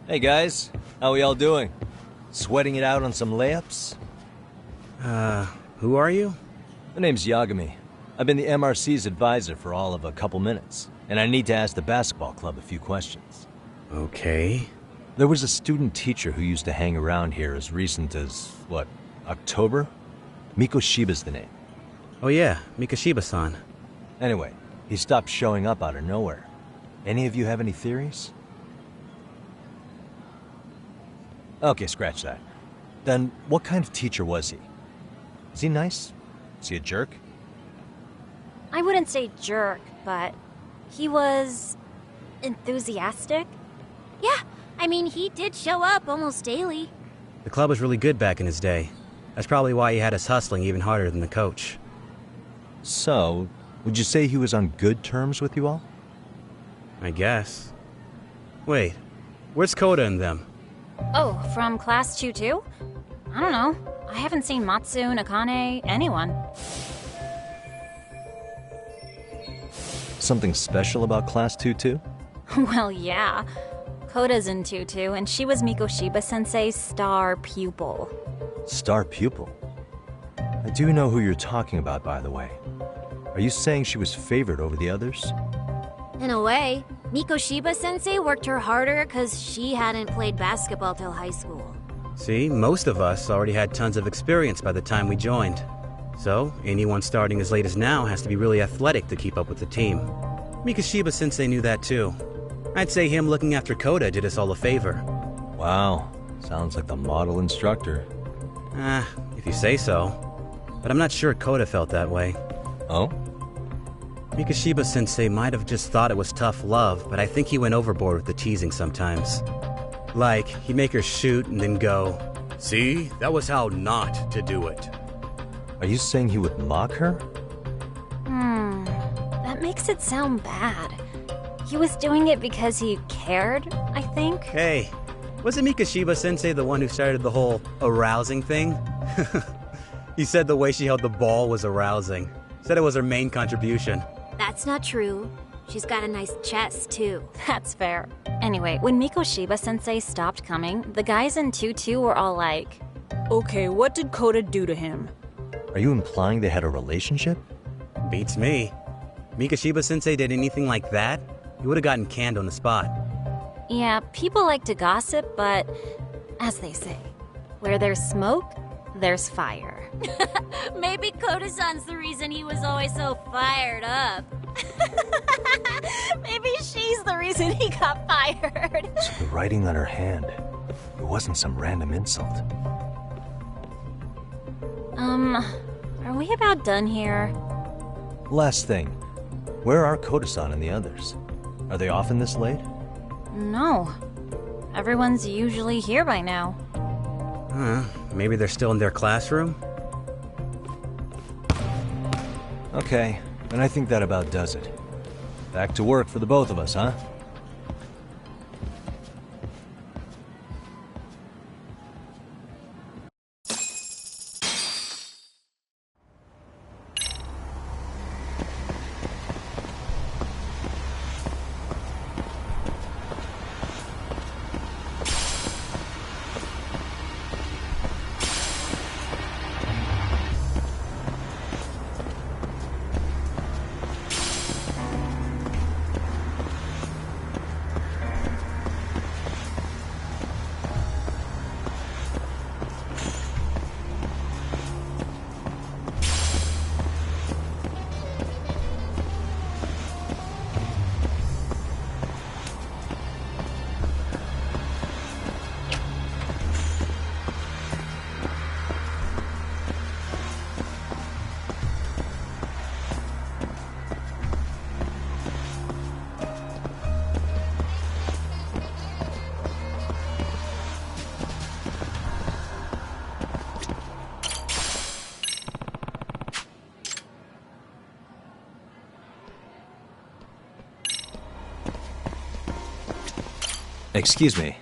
Hey guys, how we all doing? Sweating it out on some layups? Who are you? My name's Yagami. I've been the MRC's advisor for all of a couple minutes, and I need to ask the basketball club a few questions. Okay. There was a student teacher who used to hang around here as recent as, what, October? Mikoshiba's the name. Oh yeah, Mikoshiba-san. Anyway, he stopped showing up out of nowhere. Any of you have any theories? Okay, scratch that. Then, what kind of teacher was he? Is he nice? Is he a jerk? I wouldn't say jerk, but he was enthusiastic. Yeah, I mean, he did show up almost daily. The club was really good back in his day. That's probably why he had us hustling even harder than the coach. So, would you say he was on good terms with you all? I guess. Wait, where's Koda and them? Oh, from class 2 too? I don't know. I haven't seen Matsu, Nakane, anyone. Something special about Class 2 too? Well, yeah. Koda's in Tutu, and she was Mikoshiba-sensei's star pupil. Star pupil? I do know who you're talking about, by the way. Are you saying she was favored over the others? In a way, Mikoshiba-sensei worked her harder because she hadn't played basketball till high school. See, most of us already had tons of experience by the time we joined. So, anyone starting as late as now has to be really athletic to keep up with the team. Mikoshiba-sensei knew that too. I'd say him looking after Koda did us all a favor. Wow, sounds like the model instructor. If you say so. But I'm not sure Koda felt that way. Oh? Mikoshiba-sensei might have just thought it was tough love, but I think he went overboard with the teasing sometimes. Like, he'd make her shoot and then go, "See, that was how not to do it." Are you saying he would mock her? That makes it sound bad. He was doing it because he cared, I think. Hey, wasn't Mikoshiba-sensei the one who started the whole arousing thing? He said the way she held the ball was arousing. Said it was her main contribution. That's not true. She's got a nice chest, too. That's fair. Anyway, when Mikoshiba-sensei stopped coming, the guys in Tutu were all like, Okay, what did Koda do to him? Are you implying they had a relationship? Beats me. Mikoshiba-sensei did anything like that, he would have gotten canned on the spot. yeah, people like to gossip, but as they say, where there's smoke, there's fire. Maybe Koda-san's the reason he was always so fired up. Maybe she's the reason he got fired. So the writing on her hand, it wasn't some random insult. Are we about done here? Last thing, where are Koda-san and the others? Are they often this late? No. Everyone's usually here by now. Maybe they're still in their classroom? Okay, then I think that about does it. Back to work for the both of us, huh? Excuse me.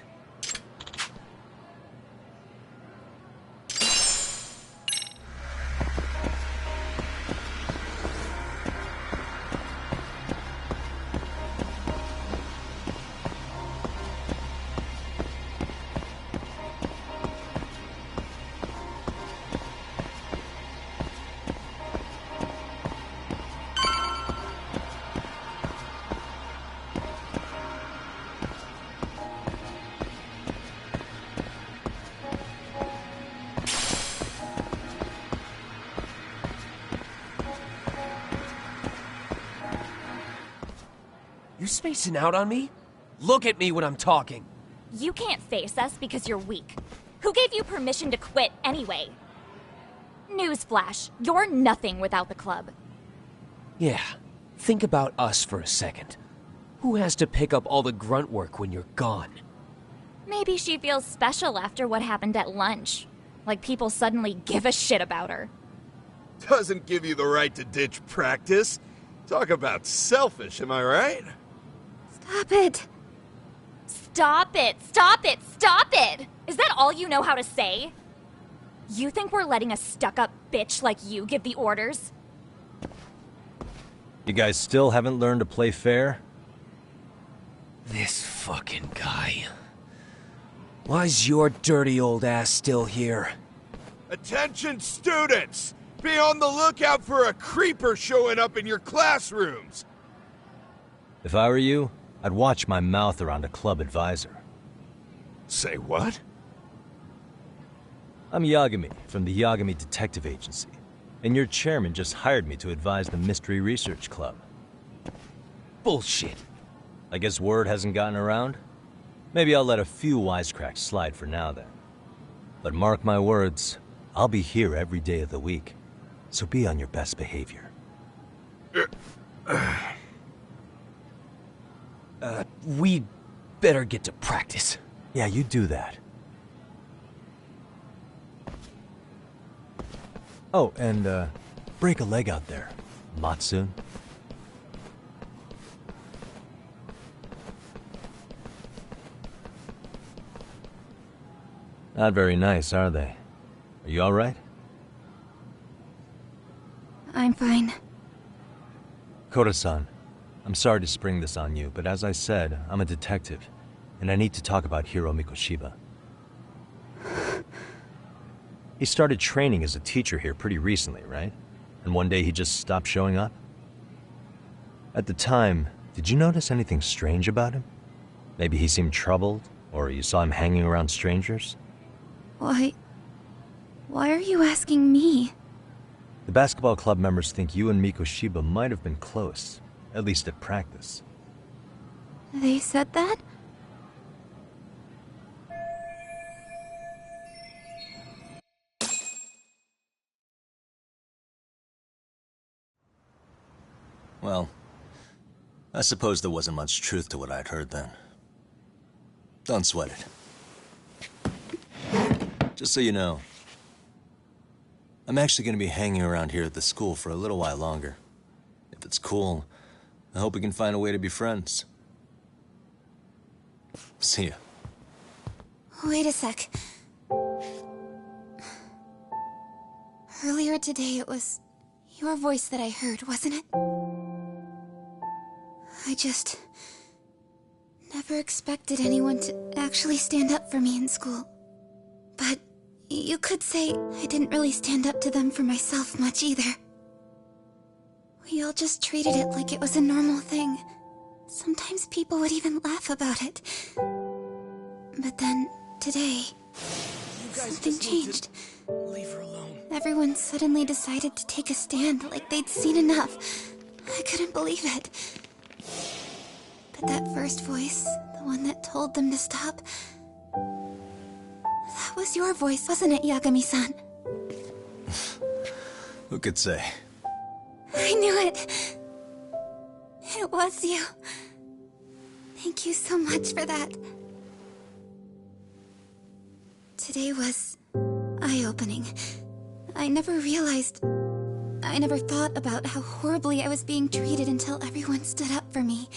spacing out on me? Look at me when I'm talking. You can't face us because you're weak. Who gave you permission to quit anyway? Newsflash, you're nothing without the club. Yeah, think about us for a second. Who has to pick up all the grunt work when you're gone? Maybe she feels special after what happened at lunch. Like people suddenly give a shit about her. Doesn't give you the right to ditch practice. Talk about selfish, am I right? Stop it. Stop it! Stop it! Stop it! Is that all you know how to say? You think we're letting a stuck-up bitch like you give the orders? You guys still haven't learned to play fair? This fucking guy. Why's your dirty old ass still here? Attention students! Be on the lookout for a creeper showing up in your classrooms! If I were you, I'd watch my mouth around a club advisor. Say what? I'm Yagami from the Yagami Detective Agency, and your chairman just hired me to advise the Mystery Research Club. Bullshit. I guess word hasn't gotten around? Maybe I'll let a few wisecracks slide for now then. But mark my words, I'll be here every day of the week, so be on your best behavior. We better get to practice. Yeah, you do that. Oh, and, break a leg out there, Matsun. Not very nice, are they? Are you all right? I'm fine. Koda-san, I'm sorry to spring this on you, but as I said, I'm a detective, and I need to talk about Hiro Mikoshiba. He started training as a teacher here pretty recently, right? And one day he just stopped showing up? At the time, did you notice anything strange about him? Maybe he seemed troubled, or you saw him hanging around strangers? Why are you asking me? The basketball club members think you and Mikoshiba might have been close, at least at practice. They said that? Well, I suppose there wasn't much truth to what I'd heard then. Don't sweat it. Just so you know, I'm actually going to be hanging around here at the school for a little while longer. If it's cool, I hope we can find a way to be friends. See ya. Wait a sec. Earlier today it was your voice that I heard, wasn't it? I just never expected anyone to actually stand up for me in school. But you could say I didn't really stand up to them for myself much either. We all just treated it like it was a normal thing. Sometimes people would even laugh about it. But then, today, something changed. Leave her alone. Everyone suddenly decided to take a stand like they'd seen enough. I couldn't believe it. But that first voice, the one that told them to stop, that was your voice, wasn't it, Yagami-san? Who could say? I knew it. It was you. Thank you so much for that. Today was eye-opening. I never thought about how horribly I was being treated until everyone stood up for me.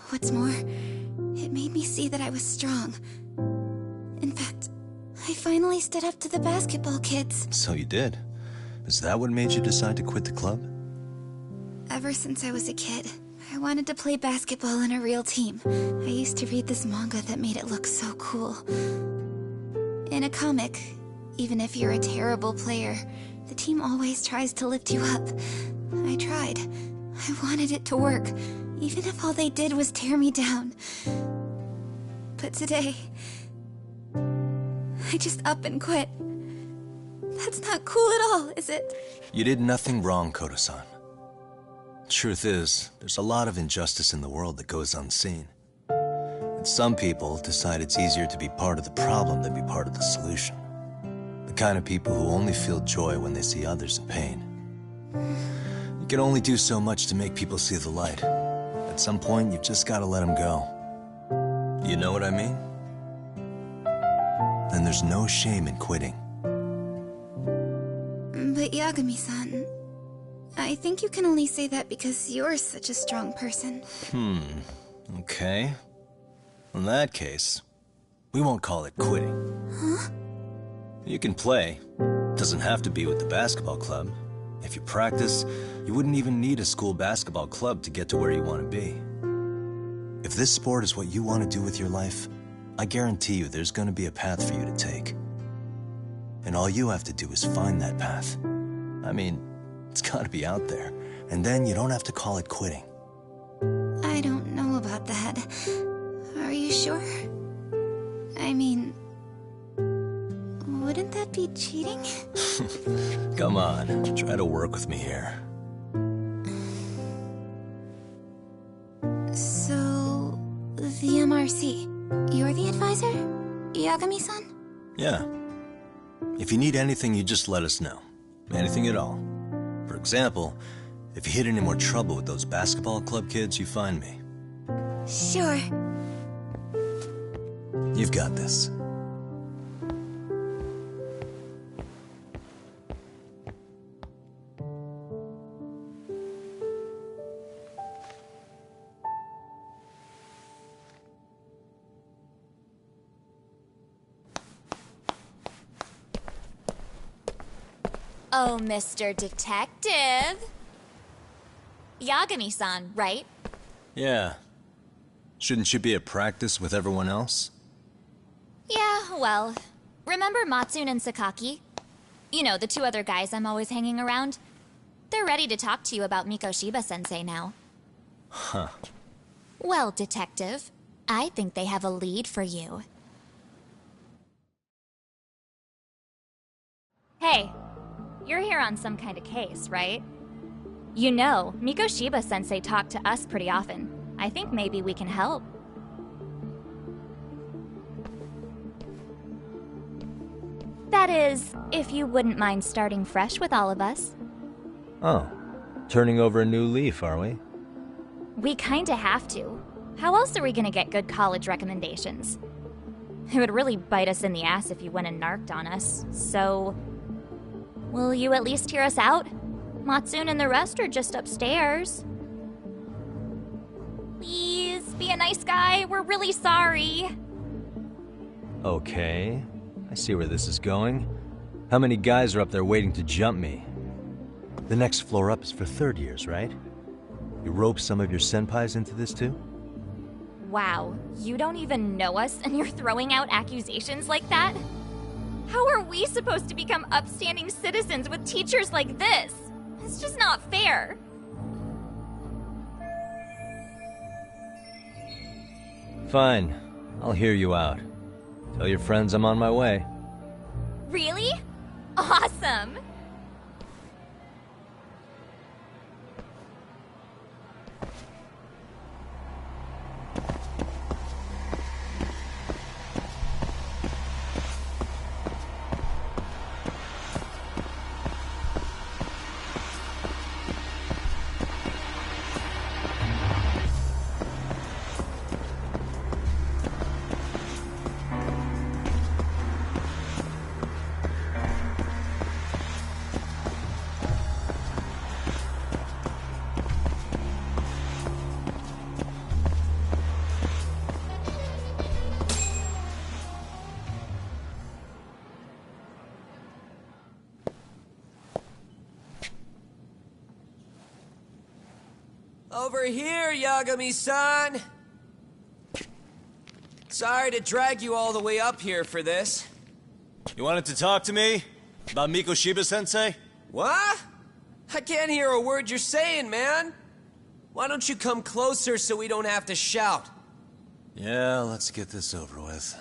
What's more, it made me see that I was strong. In fact, I finally stood up to the basketball kids. So you did. Is that what made you decide to quit the club? Ever since I was a kid, I wanted to play basketball in a real team. I used to read this manga that made it look so cool. In a comic, even if you're a terrible player, the team always tries to lift you up. I tried. I wanted it to work, even if all they did was tear me down. But today, I just up and quit. That's not cool at all, is it? You did nothing wrong, Koda-san. Truth is, there's a lot of injustice in the world that goes unseen. And some people decide it's easier to be part of the problem than be part of the solution. The kind of people who only feel joy when they see others in pain. You can only do so much to make people see the light. At some point, you've just got to let them go. You know what I mean? Then there's no shame in quitting. But Yagami-san, I think you can only say that because you're such a strong person. Okay. In that case, we won't call it quitting. Huh? You can play. Doesn't have to be with the basketball club. If you practice, you wouldn't even need a school basketball club to get to where you want to be. If this sport is what you want to do with your life, I guarantee you there's going to be a path for you to take. And all you have to do is find that path. I mean, it's got to be out there. And then you don't have to call it quitting. I don't know about that. Are you sure? I mean, wouldn't that be cheating? Come on, try to work with me here. So, the MRC, you're the advisor? Yagami-san? Yeah. If you need anything, you just let us know. Anything at all. For example, if you hit any more trouble with those basketball club kids, you find me. Sure. You've got this. Oh, Mr. Detective. Yagami-san, right? Yeah. Shouldn't you be at practice with everyone else? Yeah, well, remember Matsune and Sakaki? You know, the two other guys I'm always hanging around? They're ready to talk to you about Mikoshiba-sensei now. Huh. Well, Detective, I think they have a lead for you. Hey, you're here on some kind of case, right? You know, Mikoshiba-sensei talked to us pretty often. I think maybe we can help. That is, if you wouldn't mind starting fresh with all of us. Oh, turning over a new leaf, are we? We kinda have to. How else are we gonna get good college recommendations? It would really bite us in the ass if you went and narked on us, so... Will you at least hear us out? Matsune and the rest are just upstairs. Please, be a nice guy. We're really sorry. Okay, I see where this is going. How many guys are up there waiting to jump me? The next floor up is for third years, right? You rope some of your senpais into this too? Wow, you don't even know us and you're throwing out accusations like that? How are we supposed to become upstanding citizens with teachers like this? It's just not fair. Fine, I'll hear you out. Tell your friends I'm on my way. Really? Awesome! Over here, Yagami-san! Sorry to drag you all the way up here for this. You wanted to talk to me? About Mikoshiba-sensei? What? I can't hear a word you're saying, man! Why don't you come closer so we don't have to shout? Yeah, let's get this over with.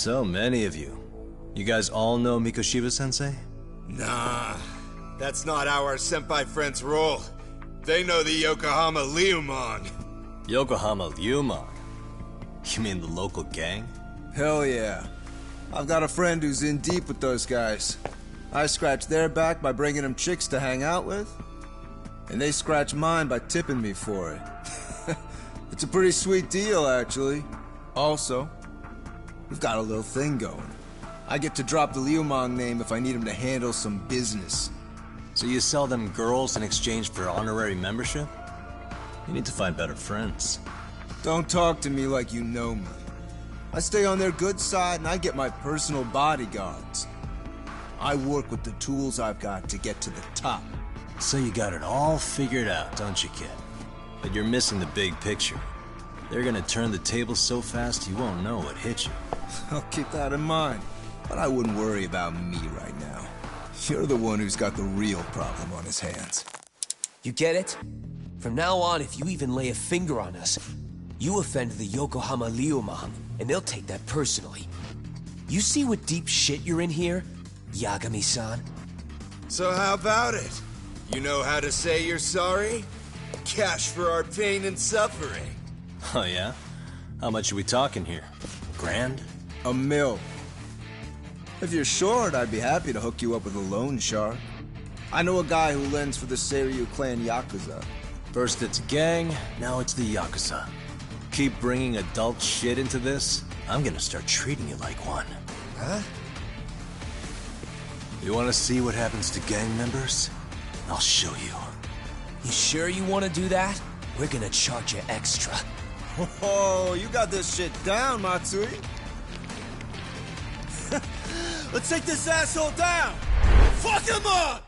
So many of you. You guys all know Mikoshiba-sensei? Nah, that's not how our senpai friends roll. They know the Yokohama Liumang. Yokohama Liumang? You mean the local gang? Hell yeah. I've got a friend who's in deep with those guys. I scratch their back by bringing them chicks to hang out with, and they scratch mine by tipping me for it. It's a pretty sweet deal, actually. Also, we've got a little thing going. I get to drop the Liumang name if I need him to handle some business. So you sell them girls in exchange for honorary membership? You need to find better friends. Don't talk to me like you know me. I stay on their good side and I get my personal bodyguards. I work with the tools I've got to get to the top. So you got it all figured out, don't you, kid? But you're missing the big picture. They're gonna turn the tables so fast you won't know what hit you. I'll keep that in mind. But I wouldn't worry about me right now. You're the one who's got the real problem on his hands. You get it? From now on, if you even lay a finger on us, you offend the Yokohama Liumang, and they'll take that personally. You see what deep shit you're in here, Yagami-san? So how about it? You know how to say you're sorry? Cash for our pain and suffering. Oh yeah? How much are we talking here? $1,000? $1 million. If you're short, I'd be happy to hook you up with a loan shark. I know a guy who lends for the Seiryu clan Yakuza. First it's gang, now it's the Yakuza. Keep bringing adult shit into this, I'm gonna start treating you like one. Huh? You wanna see what happens to gang members? I'll show you. You sure you want to do that? We're gonna charge you extra. Oh, you got this shit down, Matsui. Let's take this asshole down! Fuck him up!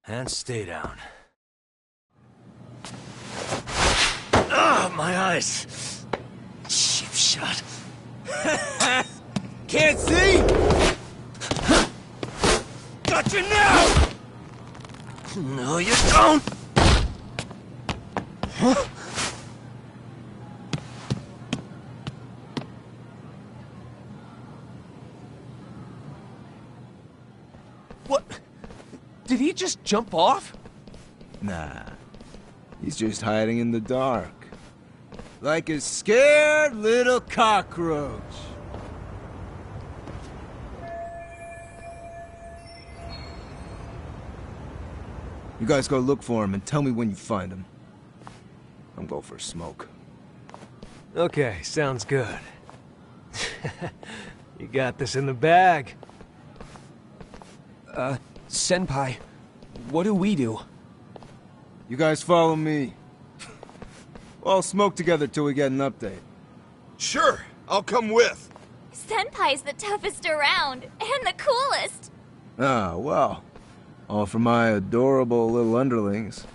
And stay down. Ah, my eyes! Cheap shot. Can't see? Got you now! No, you don't! Huh? What? Did he just jump off? Nah. He's just hiding in the dark. Like a scared little cockroach. You guys go look for him and tell me when you find him. I'm going for a smoke. Okay, sounds good. You got this in the bag. Senpai, what do we do? You guys follow me. We'll all smoke together till we get an update. Sure, I'll come with. Senpai's the toughest around, and the coolest. Ah, well. All for my adorable little underlings.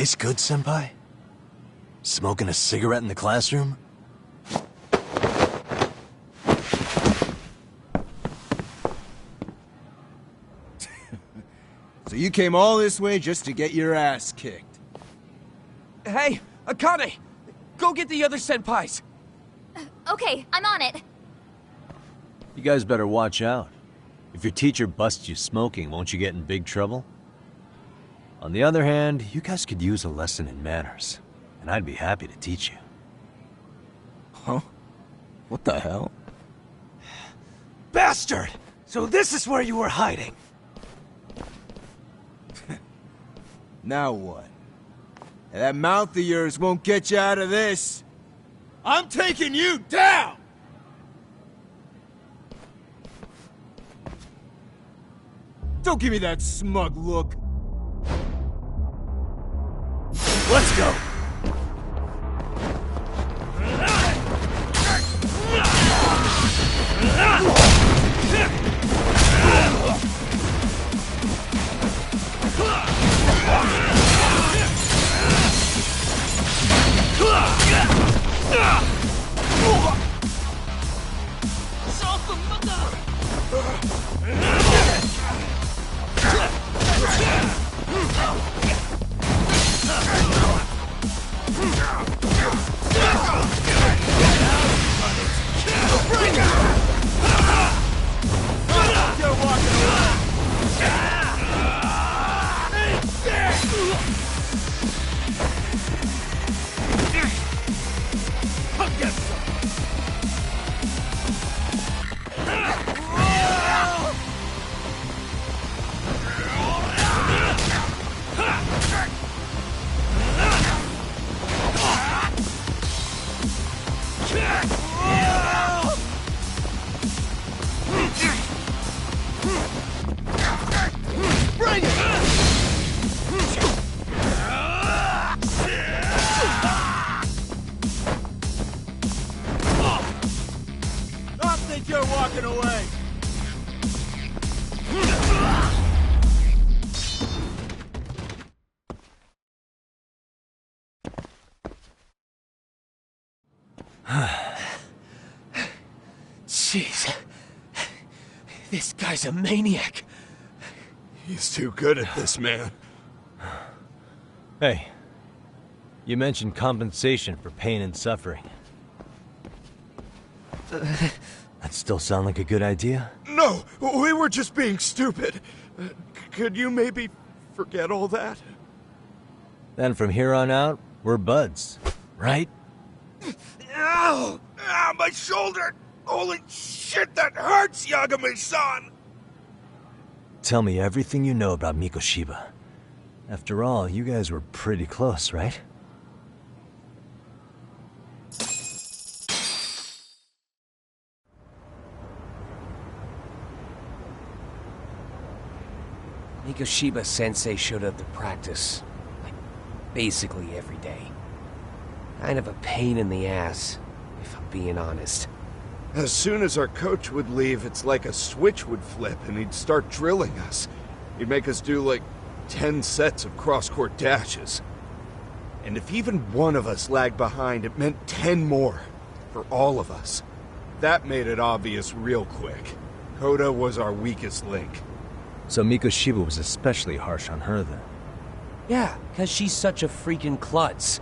place good, Senpai? Smoking a cigarette in the classroom? So you came all this way just to get your ass kicked? Hey, Akane! Go get the other senpais! Okay, I'm on it. You guys better watch out. If your teacher busts you smoking, won't you get in big trouble? On the other hand, you guys could use a lesson in manners, and I'd be happy to teach you. Huh? What the hell? Bastard! So this is where you were hiding. Now what? That mouth of yours won't get you out of this. I'm taking you down! Don't give me that smug look. Let's go! You're walking away! Jeez. This guy's a maniac. He's too good at this, man. Hey, you mentioned compensation for pain and suffering. That still sound like a good idea? No, we were just being stupid. Could you maybe forget all that? Then from here on out, we're buds, right? Ow! Ah, my shoulder! Holy shit, that hurts, Yagami-san! Tell me everything you know about Mikoshiba. After all, you guys were pretty close, right? Mikoshiba Sensei showed up to practice, like, basically every day. Kind of a pain in the ass, if I'm being honest. As soon as our coach would leave, it's like a switch would flip and he'd start drilling us. He'd make us do like 10 sets of cross-court dashes. And if even one of us lagged behind, it meant 10 more. For all of us. That made it obvious real quick. Koda was our weakest link. So Mikoshiba was especially harsh on her then? Yeah, because she's such a freaking klutz.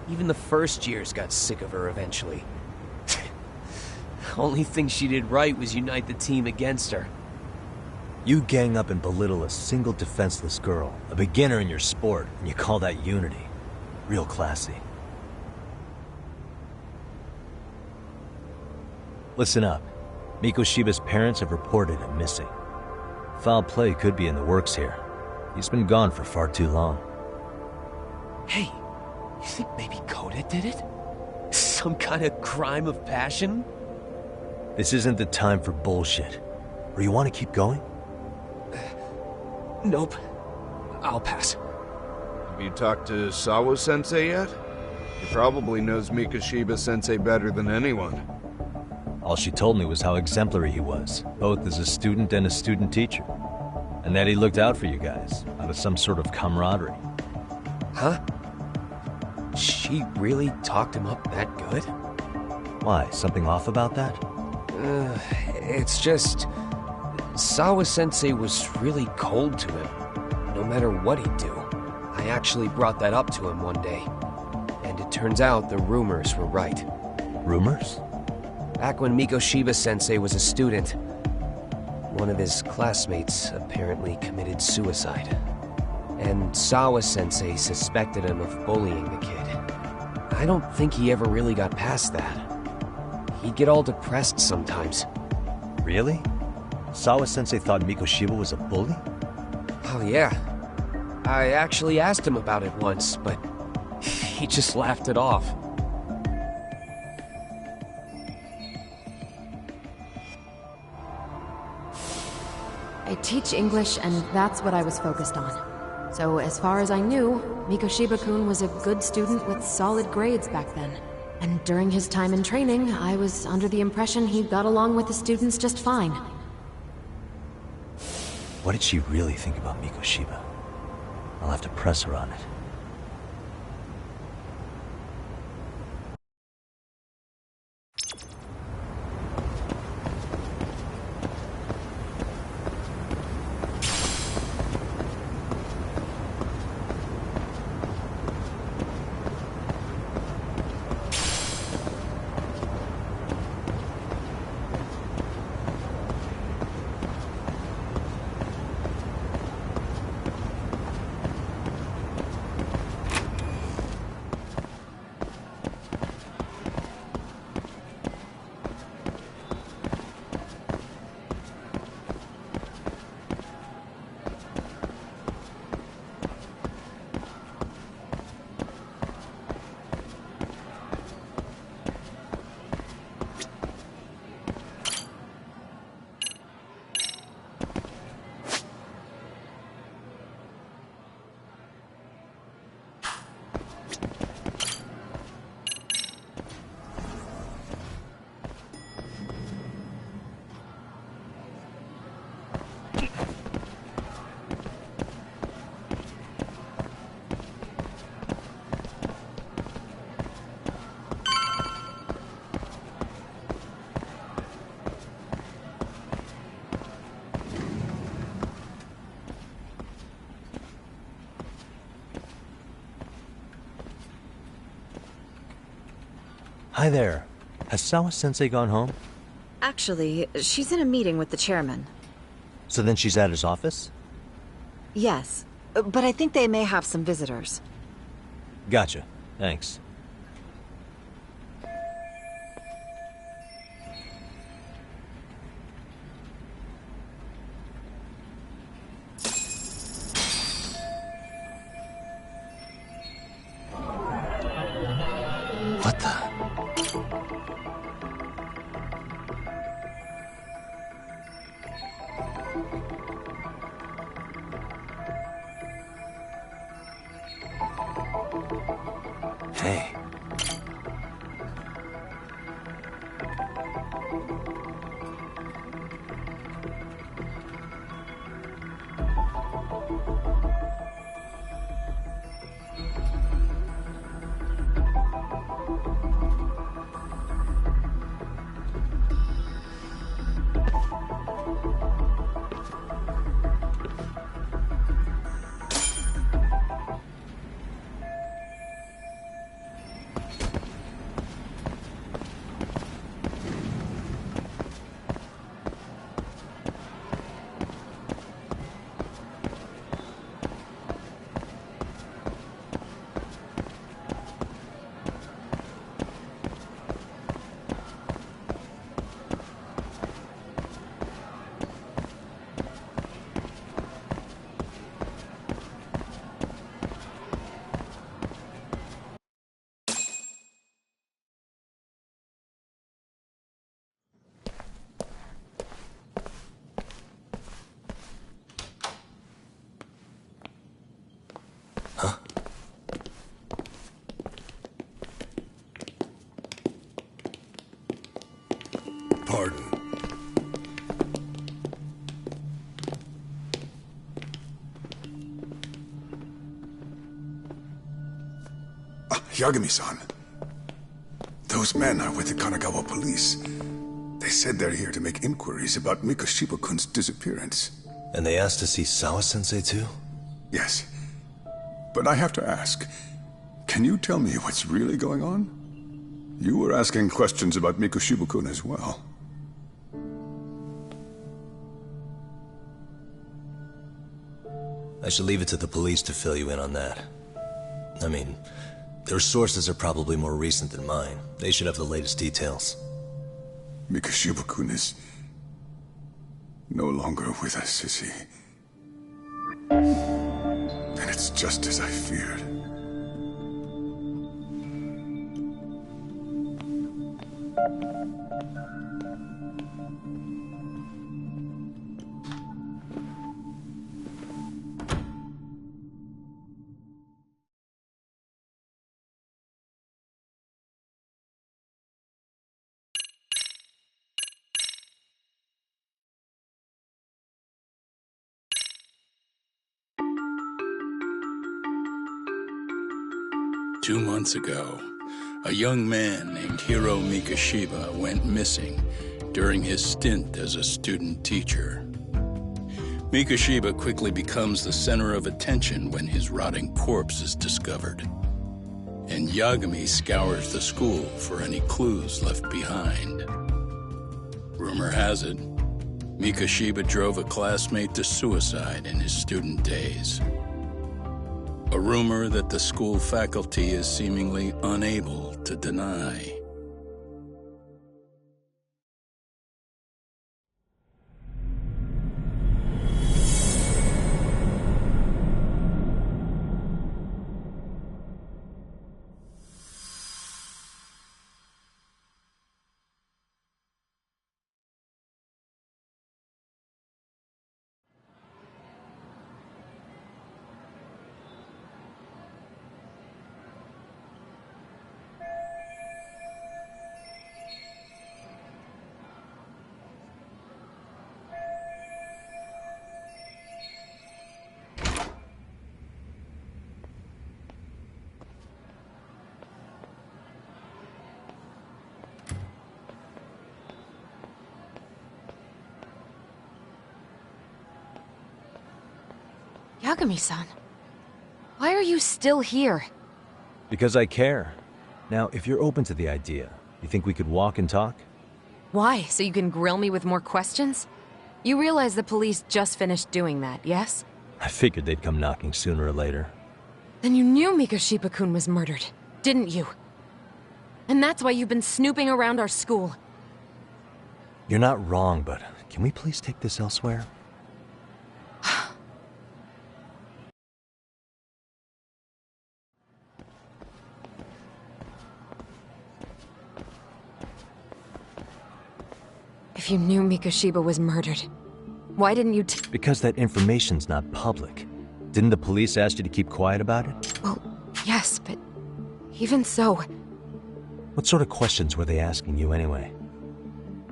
Even the first years got sick of her eventually. Only thing she did right was unite the team against her. You gang up and belittle a single defenseless girl, a beginner in your sport, and you call that unity. Real classy. Listen up. Mikoshiba's parents have reported him missing. Foul play could be in the works here. He's been gone for far too long. Hey, you think maybe Koda did it? Some kind of crime of passion? This isn't the time for bullshit. Or you want to keep going? Nope. I'll pass. Have you talked to Sawa-sensei yet? He probably knows Mikoshiba-sensei better than anyone. All she told me was how exemplary he was, both as a student and a student teacher. And that he looked out for you guys, out of some sort of camaraderie. Huh? She really talked him up that good? Why, something off about that? It's just... Sawa-sensei was really cold to him, no matter what he'd do. I actually brought that up to him one day. And it turns out the rumors were right. Rumors? Back when Mikoshiba-sensei was a student, one of his classmates apparently committed suicide. And Sawa-sensei suspected him of bullying the kid. I don't think he ever really got past that. He'd get all depressed sometimes. Really? Sawa-sensei thought Mikoshiba was a bully? Oh yeah. I actually asked him about it once, but he just laughed it off. I teach English, and that's what I was focused on. So as far as I knew, Mikoshiba-kun was a good student with solid grades back then. And during his time in training, I was under the impression he got along with the students just fine. What did she really think about Mikoshiba? I'll have to press her on it. Hi there. Has Sawa-sensei gone home? Actually, she's in a meeting with the chairman. So then she's at his office? Yes, but I think they may have some visitors. Gotcha. Thanks. What the? Hey. Yagami-san. Those men are with the Kanagawa police. They said they're here to make inquiries about Mikoshiba-kun's disappearance. And they asked to see Sawa-sensei too? Yes. But I have to ask, can you tell me what's really going on? You were asking questions about Mikoshiba-kun as well. I should leave it to the police to fill you in on that. I mean, their sources are probably more recent than mine. They should have the latest details. Mikoshiba-kun is no longer with us, is he? And it's just as I feared. Two months ago, a young man named Hiro Mikoshiba went missing during his stint as a student teacher. Mikoshiba quickly becomes the center of attention when his rotting corpse is discovered, and Yagami scours the school for any clues left behind. Rumor has it, Mikoshiba drove a classmate to suicide in his student days. A rumor that the school faculty is seemingly unable to deny. Yagami-san, why are you still here? Because I care. Now, if you're open to the idea, you think we could walk and talk? Why? So you can grill me with more questions? You realize the police just finished doing that, yes? I figured they'd come knocking sooner or later. Then you knew Mikoshiba-kun was murdered, didn't you? And that's why you've been snooping around our school. You're not wrong, but can we please take this elsewhere? If you knew Mikoshiba was murdered, why didn't you Because that information's not public. Didn't the police ask you to keep quiet about it? Well, yes, but even so... What sort of questions were they asking you anyway?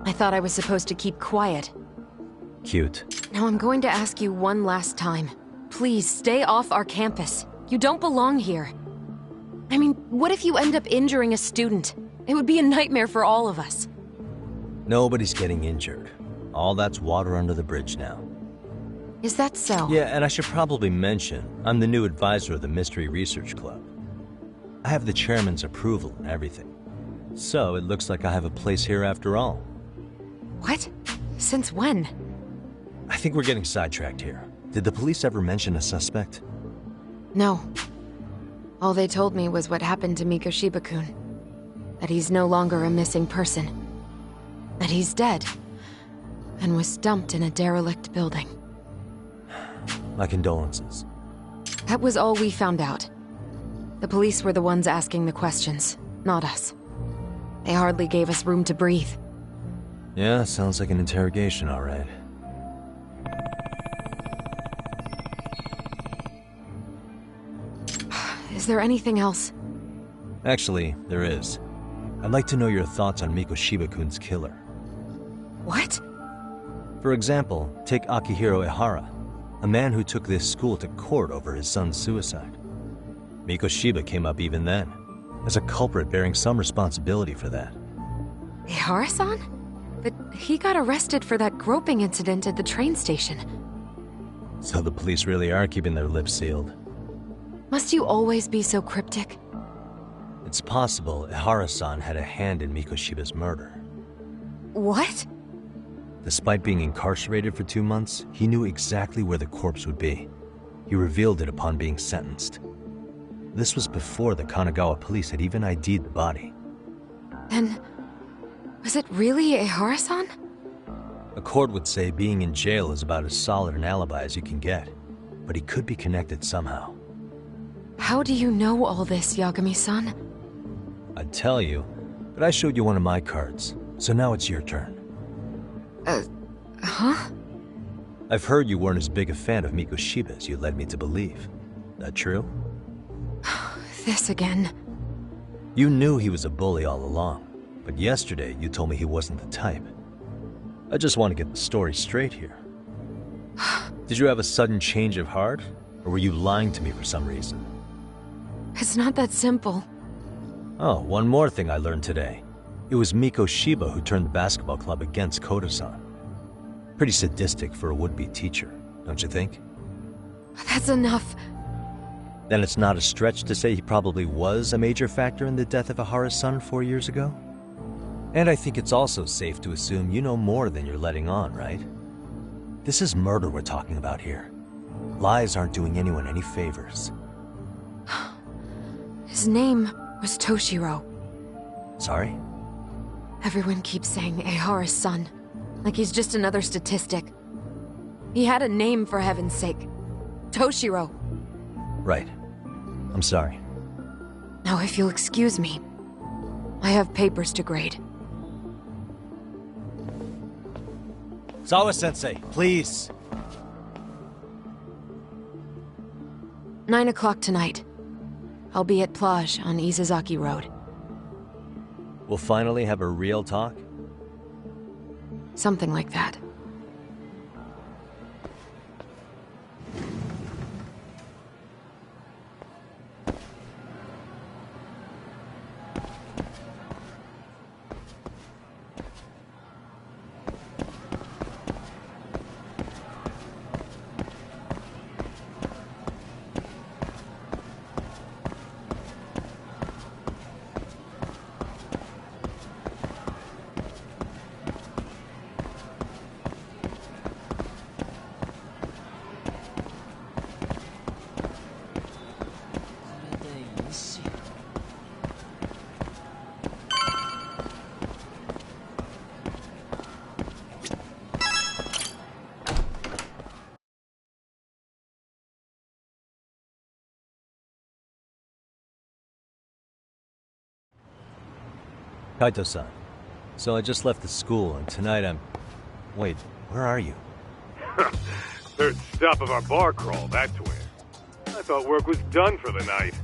I thought I was supposed to keep quiet. Cute. Now I'm going to ask you one last time. Please, stay off our campus. You don't belong here. I mean, what if you end up injuring a student? It would be a nightmare for all of us. Nobody's getting injured. All that's water under the bridge now. Is that so? Yeah, and I should probably mention, I'm the new advisor of the Mystery Research Club. I have the chairman's approval and everything. So it looks like I have a place here after all. What? Since when? I think we're getting sidetracked here. Did the police ever mention a suspect? No. All they told me was what happened to Mikoshiba-kun. That he's no longer a missing person. That he's dead. And was dumped in a derelict building. My condolences. That was all we found out. The police were the ones asking the questions, not us. They hardly gave us room to breathe. Yeah, sounds like an interrogation, all right. Is there anything else? Actually, there is. I'd like to know your thoughts on Mikoshiba-kun's killer. What? For example, take Akihiro Ehara, a man who took this school to court over his son's suicide. Mikoshiba came up even then. as a culprit bearing some responsibility for that. Ehara-san? But he got arrested for that groping incident at the train station. So the police really are keeping their lips sealed. Must you always be so cryptic? It's possible Ehara-san had a hand in Mikoshiba's murder. What? Despite being incarcerated for 2 months, he knew exactly where the corpse would be. He revealed it upon being sentenced. This was before the Kanagawa police had even ID'd the body. Then, was it really Ehara-san? A court would say being in jail is about as solid an alibi as you can get, but he could be connected somehow. How do you know all this, Yagami-san? I'd tell you, but I showed you one of my cards, so now it's your turn. Huh? I've heard you weren't as big a fan of Mikoshiba as you led me to believe. That true? This again. You knew he was a bully all along, but yesterday you told me he wasn't the type. I just want to get the story straight here. Did you have a sudden change of heart, or were you lying to me for some reason? It's not that simple. Oh, one more thing I learned today. It was Mikoshiba who turned the basketball club against Koda-san. Pretty sadistic for a would-be teacher, don't you think? That's enough. Then it's not a stretch to say he probably was a major factor in the death of Ehara's son 4 years ago? And I think it's also safe to assume you know more than you're letting on, right? This is murder we're talking about here. Lies aren't doing anyone any favors. His name was Toshiro. Sorry? Everyone keeps saying Ehara's son, like he's just another statistic. He had a name, for heaven's sake. Toshiro. Right. I'm sorry. Now, if you'll excuse me, I have papers to grade. Sawa-sensei, please. 9 o'clock tonight. I'll be at Plage on Izazaki Road. We'll finally have a real talk? Something like that. Kaito-san, so I just left the school, and tonight I'm... Wait, where are you? Third stop of our bar crawl, that's where. I thought work was done for the night.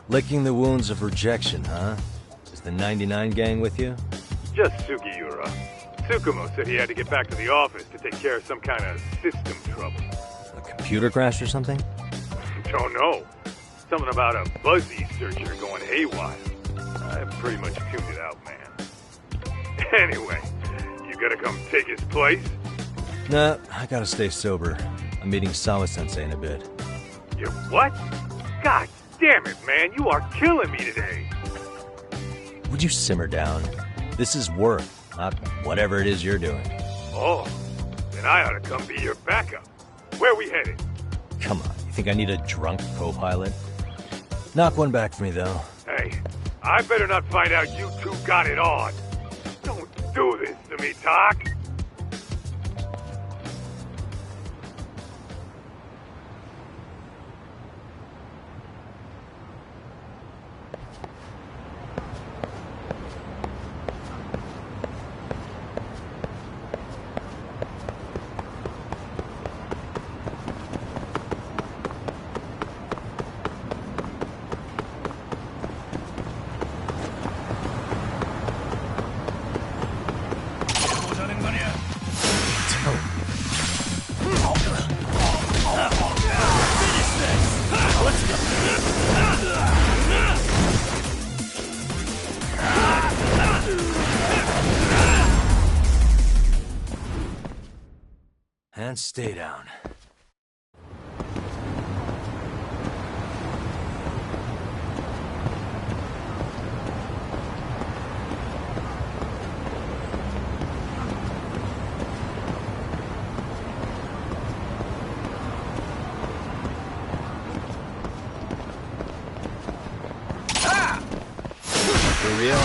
Licking the wounds of rejection, huh? Is the 99 gang with you? Just Sugiura. Tsukumo said he had to get back to the office to take care of some kind of system trouble. A computer crash or something? Don't know. Something about a Buzzy searcher going haywire. I pretty much tuned it out, man. Anyway, you gonna come take his place? Nah, I gotta stay sober. I'm meeting Sawa-sensei in a bit. You what? God damn it, man, you are killing me today. Would you simmer down? This is work, not whatever it is you're doing. Oh, then I ought to come be your backup. Where we headed? Come on, you think I need a drunk co-pilot? Knock one back for me, though. Hey, I better not find out you two got it on. Don't do this to me, Tak. And stay down. For real?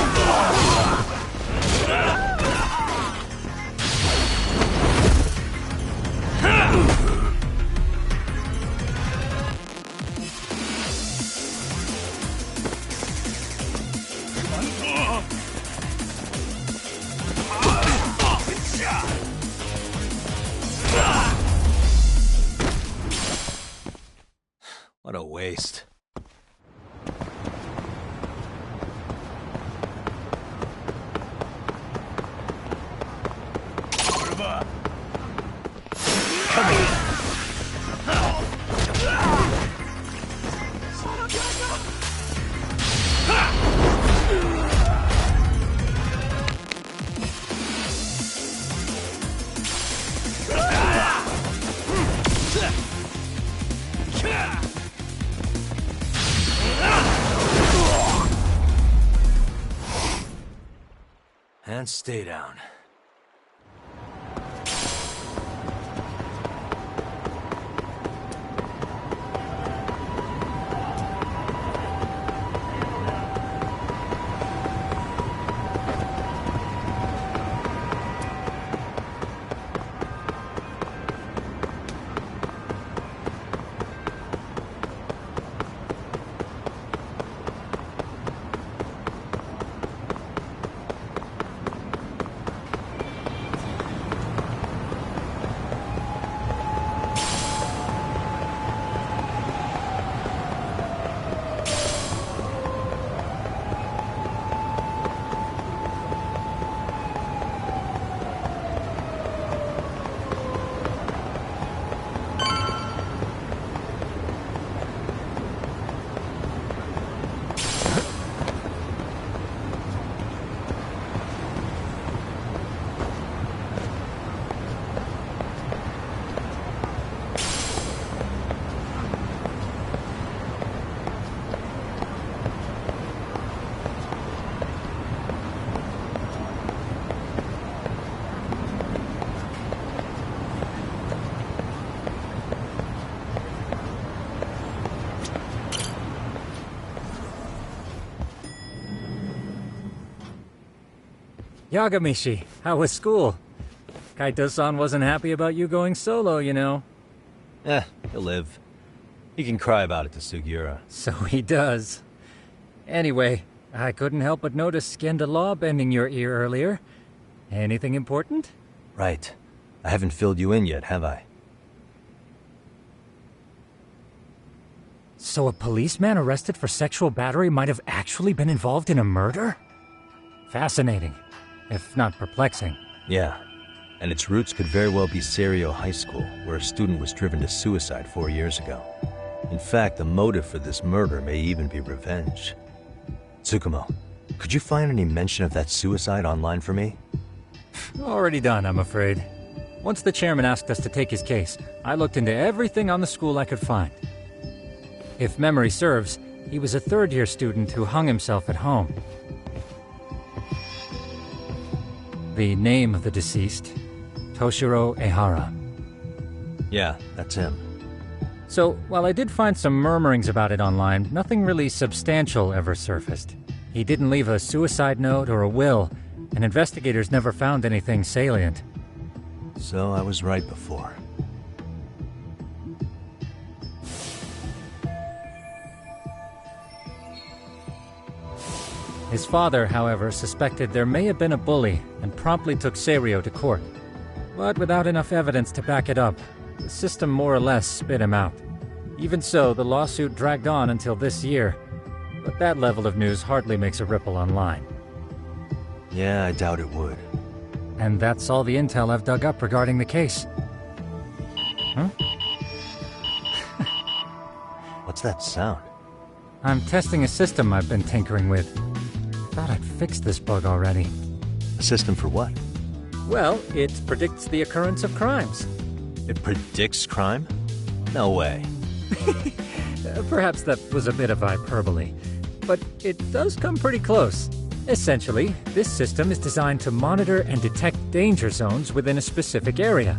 What a waste. And stay down. Yagamishi, how was school? Kaito-san wasn't happy about you going solo, you know. He'll live. He can cry about it to Sugiura. So he does. Anyway, I couldn't help but notice Skenda Law bending your ear earlier. Anything important? Right. I haven't filled you in yet, have I? So a policeman arrested for sexual battery might have actually been involved in a murder? Fascinating, if not perplexing. Yeah. And its roots could very well be Serio High School, where a student was driven to suicide 4 years ago. In fact, the motive for this murder may even be revenge. Tsukumo, could you find any mention of that suicide online for me? Already done, I'm afraid. Once the chairman asked us to take his case, I looked into everything on the school I could find. If memory serves, he was a third-year student who hung himself at home. The name of the deceased, Toshiro Ehara. Yeah, that's him. So, while I did find some murmurings about it online, nothing really substantial ever surfaced. He didn't leave a suicide note or a will, and investigators never found anything salient. So I was right before. His father, however, suspected there may have been a bully and promptly took Serio to court. But without enough evidence to back it up, the system more or less spit him out. Even so, the lawsuit dragged on until this year, but that level of news hardly makes a ripple online. Yeah, I doubt it would. And that's all the intel I've dug up regarding the case. Huh? What's that sound? I'm testing a system I've been tinkering with. Thought I'd fixed this bug already. A system for what? Well, it predicts the occurrence of crimes. It predicts crime? No way. Perhaps that was a bit of hyperbole, but it does come pretty close. Essentially, this system is designed to monitor and detect danger zones within a specific area.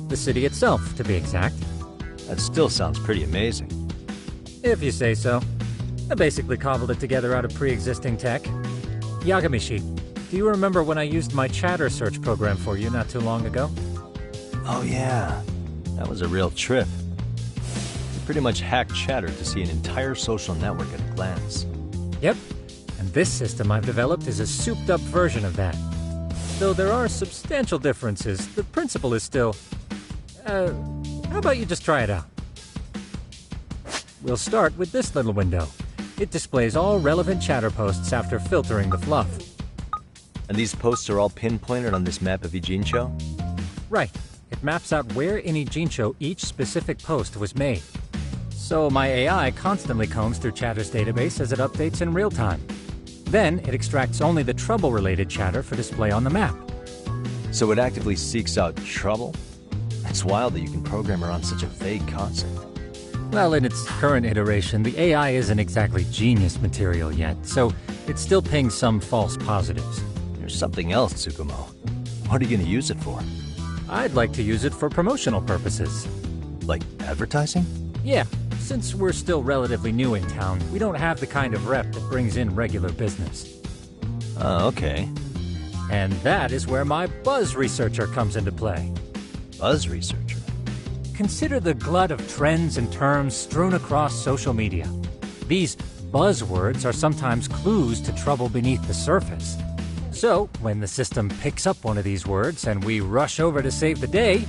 The city itself, to be exact. That still sounds pretty amazing. If you say so. I basically cobbled it together out of pre-existing tech. Yagamishi, do you remember when I used my chatter search program for you not too long ago? Oh yeah, that was a real trip. You pretty much hacked Chatter to see an entire social network at a glance. Yep, and this system I've developed is a souped-up version of that. Though there are substantial differences, the principle is still... how about you just try it out? We'll start with this little window. It displays all relevant chatter posts after filtering the fluff. And these posts are all pinpointed on this map of Ijincho? Right. It maps out where in Ijincho each specific post was made. So my AI constantly combs through Chatter's database as it updates in real time. Then it extracts only the trouble-related chatter for display on the map. So it actively seeks out trouble? It's wild that you can program around such a vague concept. Well, in its current iteration, the AI isn't exactly genius material yet, so it still pings some false positives. There's something else, Tsukumo. What are you going to use it for? I'd like to use it for promotional purposes. Like advertising? Yeah, since we're still relatively new in town, we don't have the kind of rep that brings in regular business. Okay. And that is where my buzz researcher comes into play. Buzz researcher? Consider the glut of trends and terms strewn across social media. These buzzwords are sometimes clues to trouble beneath the surface. So, when the system picks up one of these words and we rush over to save the day,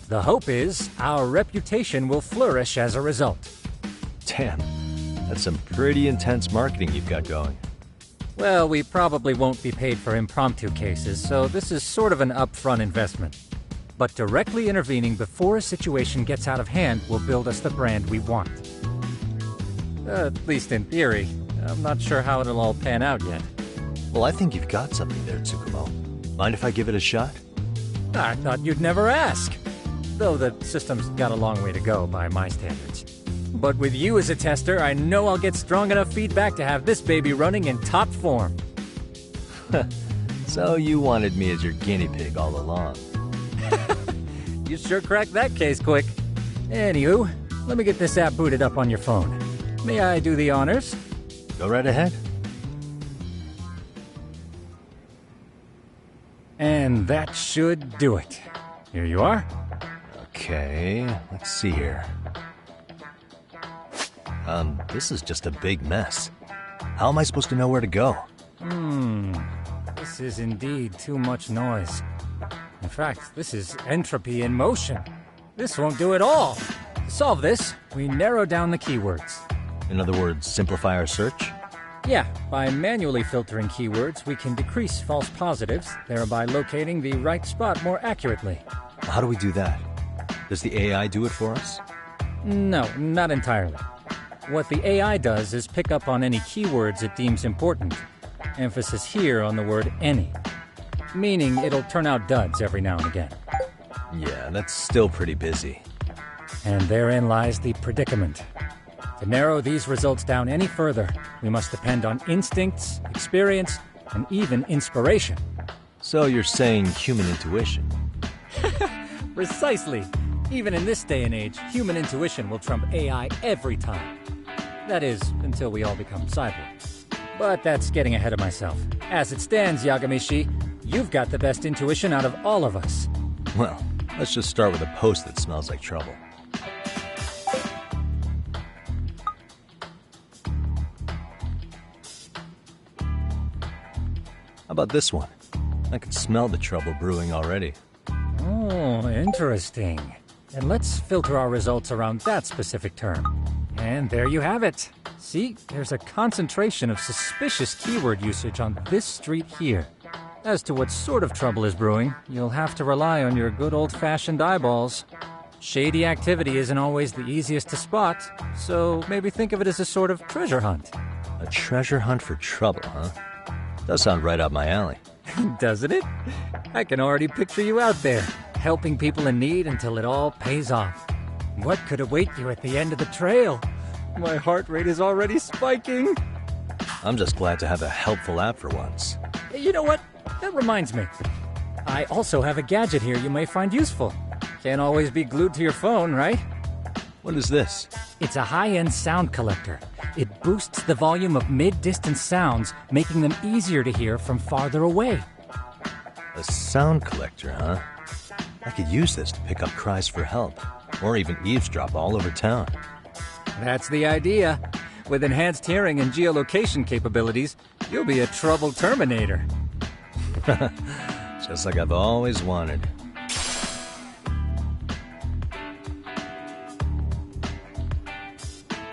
the hope is our reputation will flourish as a result. Damn, that's some pretty intense marketing you've got going. Well, we probably won't be paid for impromptu cases, so this is sort of an upfront investment. But directly intervening before a situation gets out of hand will build us the brand we want. At least in theory. I'm not sure how it'll all pan out yet. Well, I think you've got something there, Tsukumo. Mind if I give it a shot? I thought you'd never ask. Though the system's got a long way to go by my standards. But with you as a tester, I know I'll get strong enough feedback to have this baby running in top form. So you wanted me as your guinea pig all along. You sure cracked that case quick. Anywho, let me get this app booted up on your phone. May I do the honors? Go right ahead. And that should do it. Here you are. Okay, let's see here. This is just a big mess. How am I supposed to know where to go? This is indeed too much noise. In fact, this is entropy in motion. This won't do it all. To solve this, we narrow down the keywords. In other words, simplify our search? Yeah, by manually filtering keywords, we can decrease false positives, thereby locating the right spot more accurately. How do we do that? Does the AI do it for us? No, not entirely. What the AI does is pick up on any keywords it deems important. Emphasis here on the word any. Meaning it'll turn out duds every now and again. Yeah, that's still pretty busy. And therein lies the predicament. To narrow these results down any further, we must depend on instincts, experience, and even inspiration. So you're saying human intuition? Precisely. Even in this day and age, human intuition will trump AI every time. That is, until we all become cyborgs. But that's getting ahead of myself. As it stands, Yagamishi, you've got the best intuition out of all of us. Well, let's just start with a post that smells like trouble. How about this one? I can smell the trouble brewing already. Oh, interesting. And let's filter our results around that specific term. And there you have it. See, there's a concentration of suspicious keyword usage on this street here. As to what sort of trouble is brewing, you'll have to rely on your good old-fashioned eyeballs. Shady activity isn't always the easiest to spot, so maybe think of it as a sort of treasure hunt. A treasure hunt for trouble, huh? Does sound right up my alley. Doesn't it? I can already picture you out there, helping people in need until it all pays off. What could await you at the end of the trail? My heart rate is already spiking. I'm just glad to have a helpful app for once. You know what? That reminds me. I also have a gadget here you may find useful. Can't always be glued to your phone, right? What is this? It's a high-end sound collector. It boosts the volume of mid-distance sounds, making them easier to hear from farther away. A sound collector, huh? I could use this to pick up cries for help, or even eavesdrop all over town. That's the idea. With enhanced hearing and geolocation capabilities, you'll be a trouble terminator. Just like I've always wanted.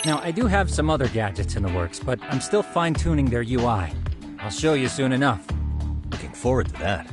Now, I do have some other gadgets in the works, but I'm still fine-tuning their UI. I'll show you soon enough. Looking forward to that.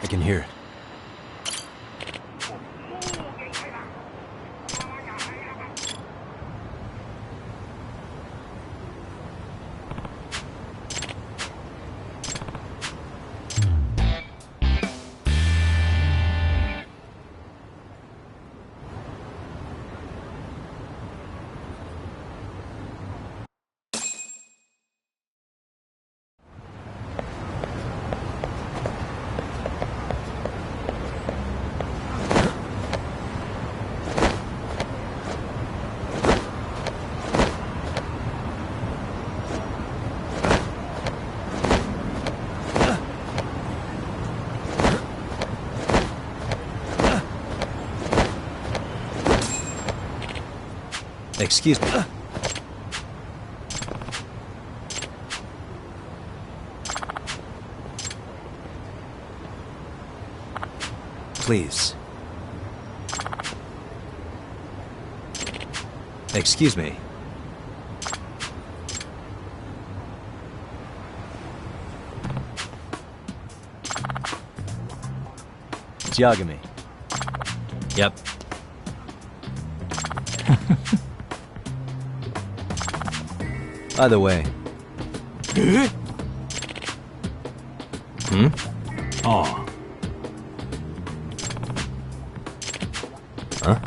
I can hear it. Excuse me. Please. Excuse me. Judgement. Yep. By the way. Hmm? Oh. Huh?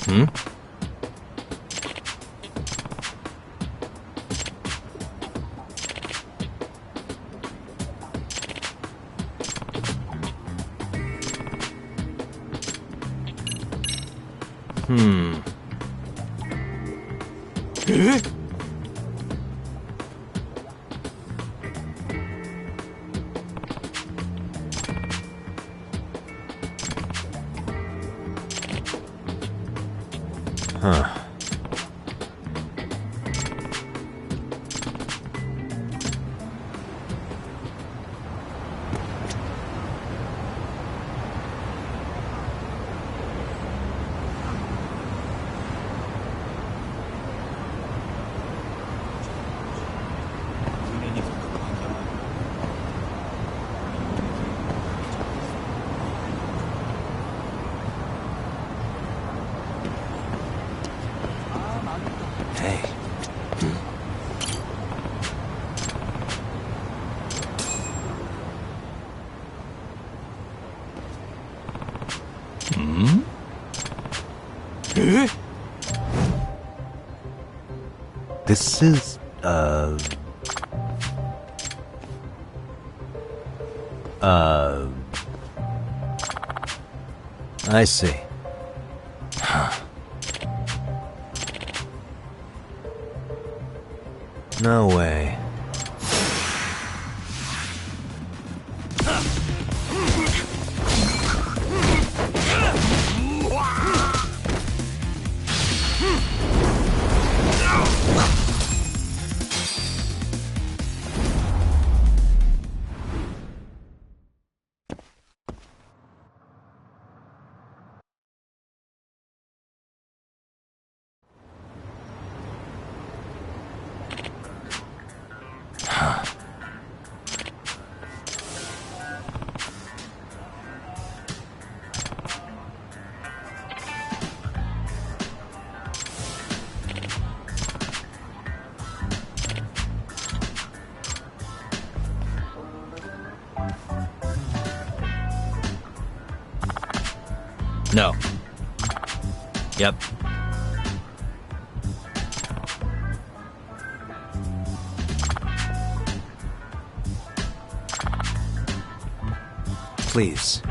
Hmm? Hmm. Huh. Hey. Hmm? This is, I see. No way. No. Yep. Please.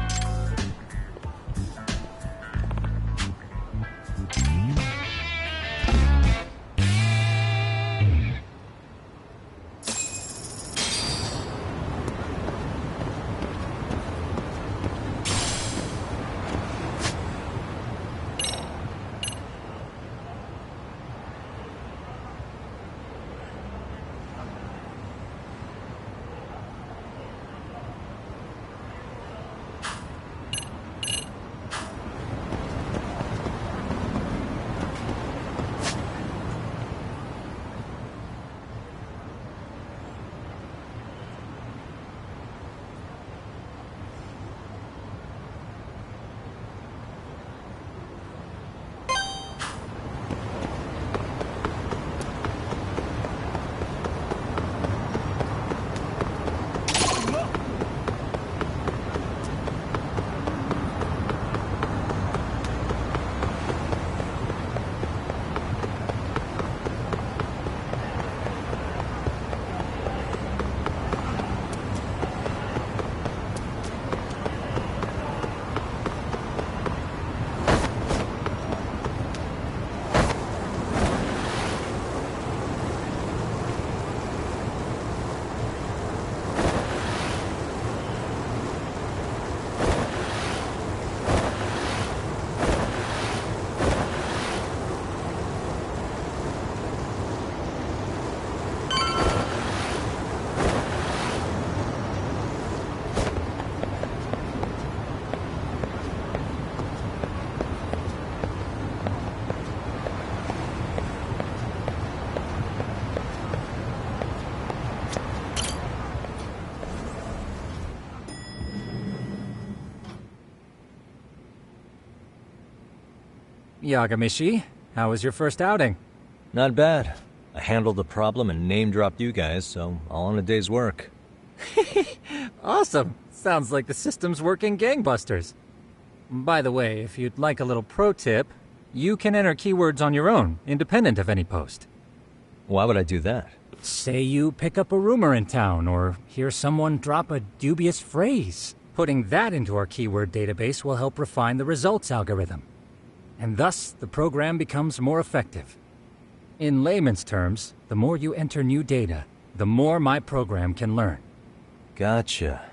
Yagamishi, how was your first outing? Not bad. I handled the problem and name-dropped you guys, so all in a day's work. Awesome. Sounds like the system's working gangbusters. By the way, if you'd like a little pro tip, you can enter keywords on your own, independent of any post. Why would I do that? Say you pick up a rumor in town, or hear someone drop a dubious phrase. Putting that into our keyword database will help refine the results algorithm. And thus, the program becomes more effective. In layman's terms, the more you enter new data, the more my program can learn. Gotcha.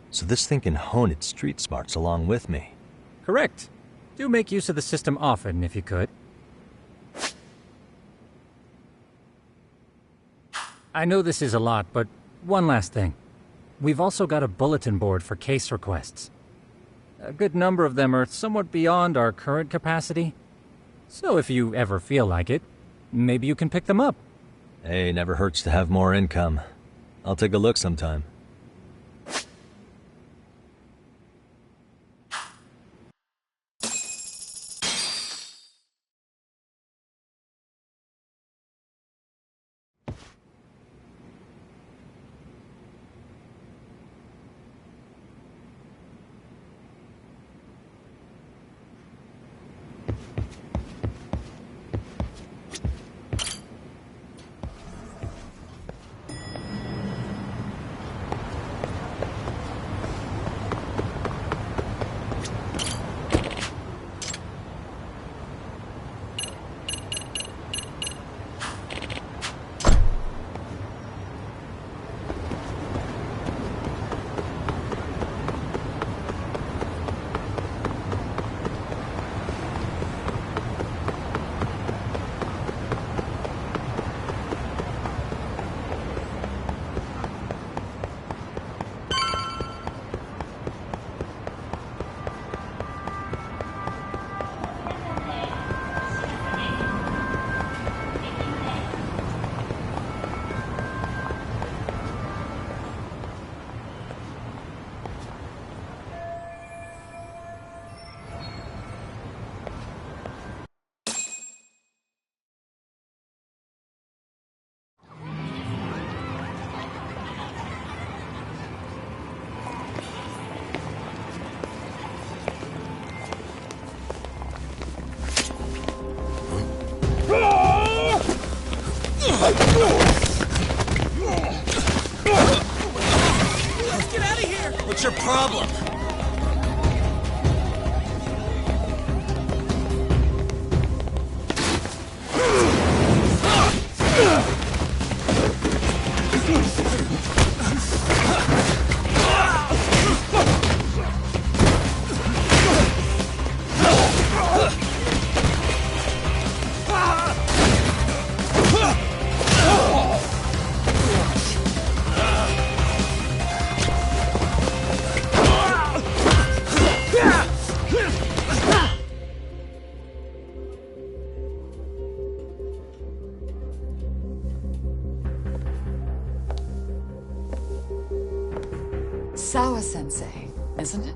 So this thing can hone its street smarts along with me. Correct. Do make use of the system often, if you could. I know this is a lot, but one last thing. We've also got a bulletin board for case requests. A good number of them are somewhat beyond our current capacity. So if you ever feel like it, maybe you can pick them up. Hey, never hurts to have more income. I'll take a look sometime. Let's get out of here! What's your problem? Sawa-sensei, isn't it?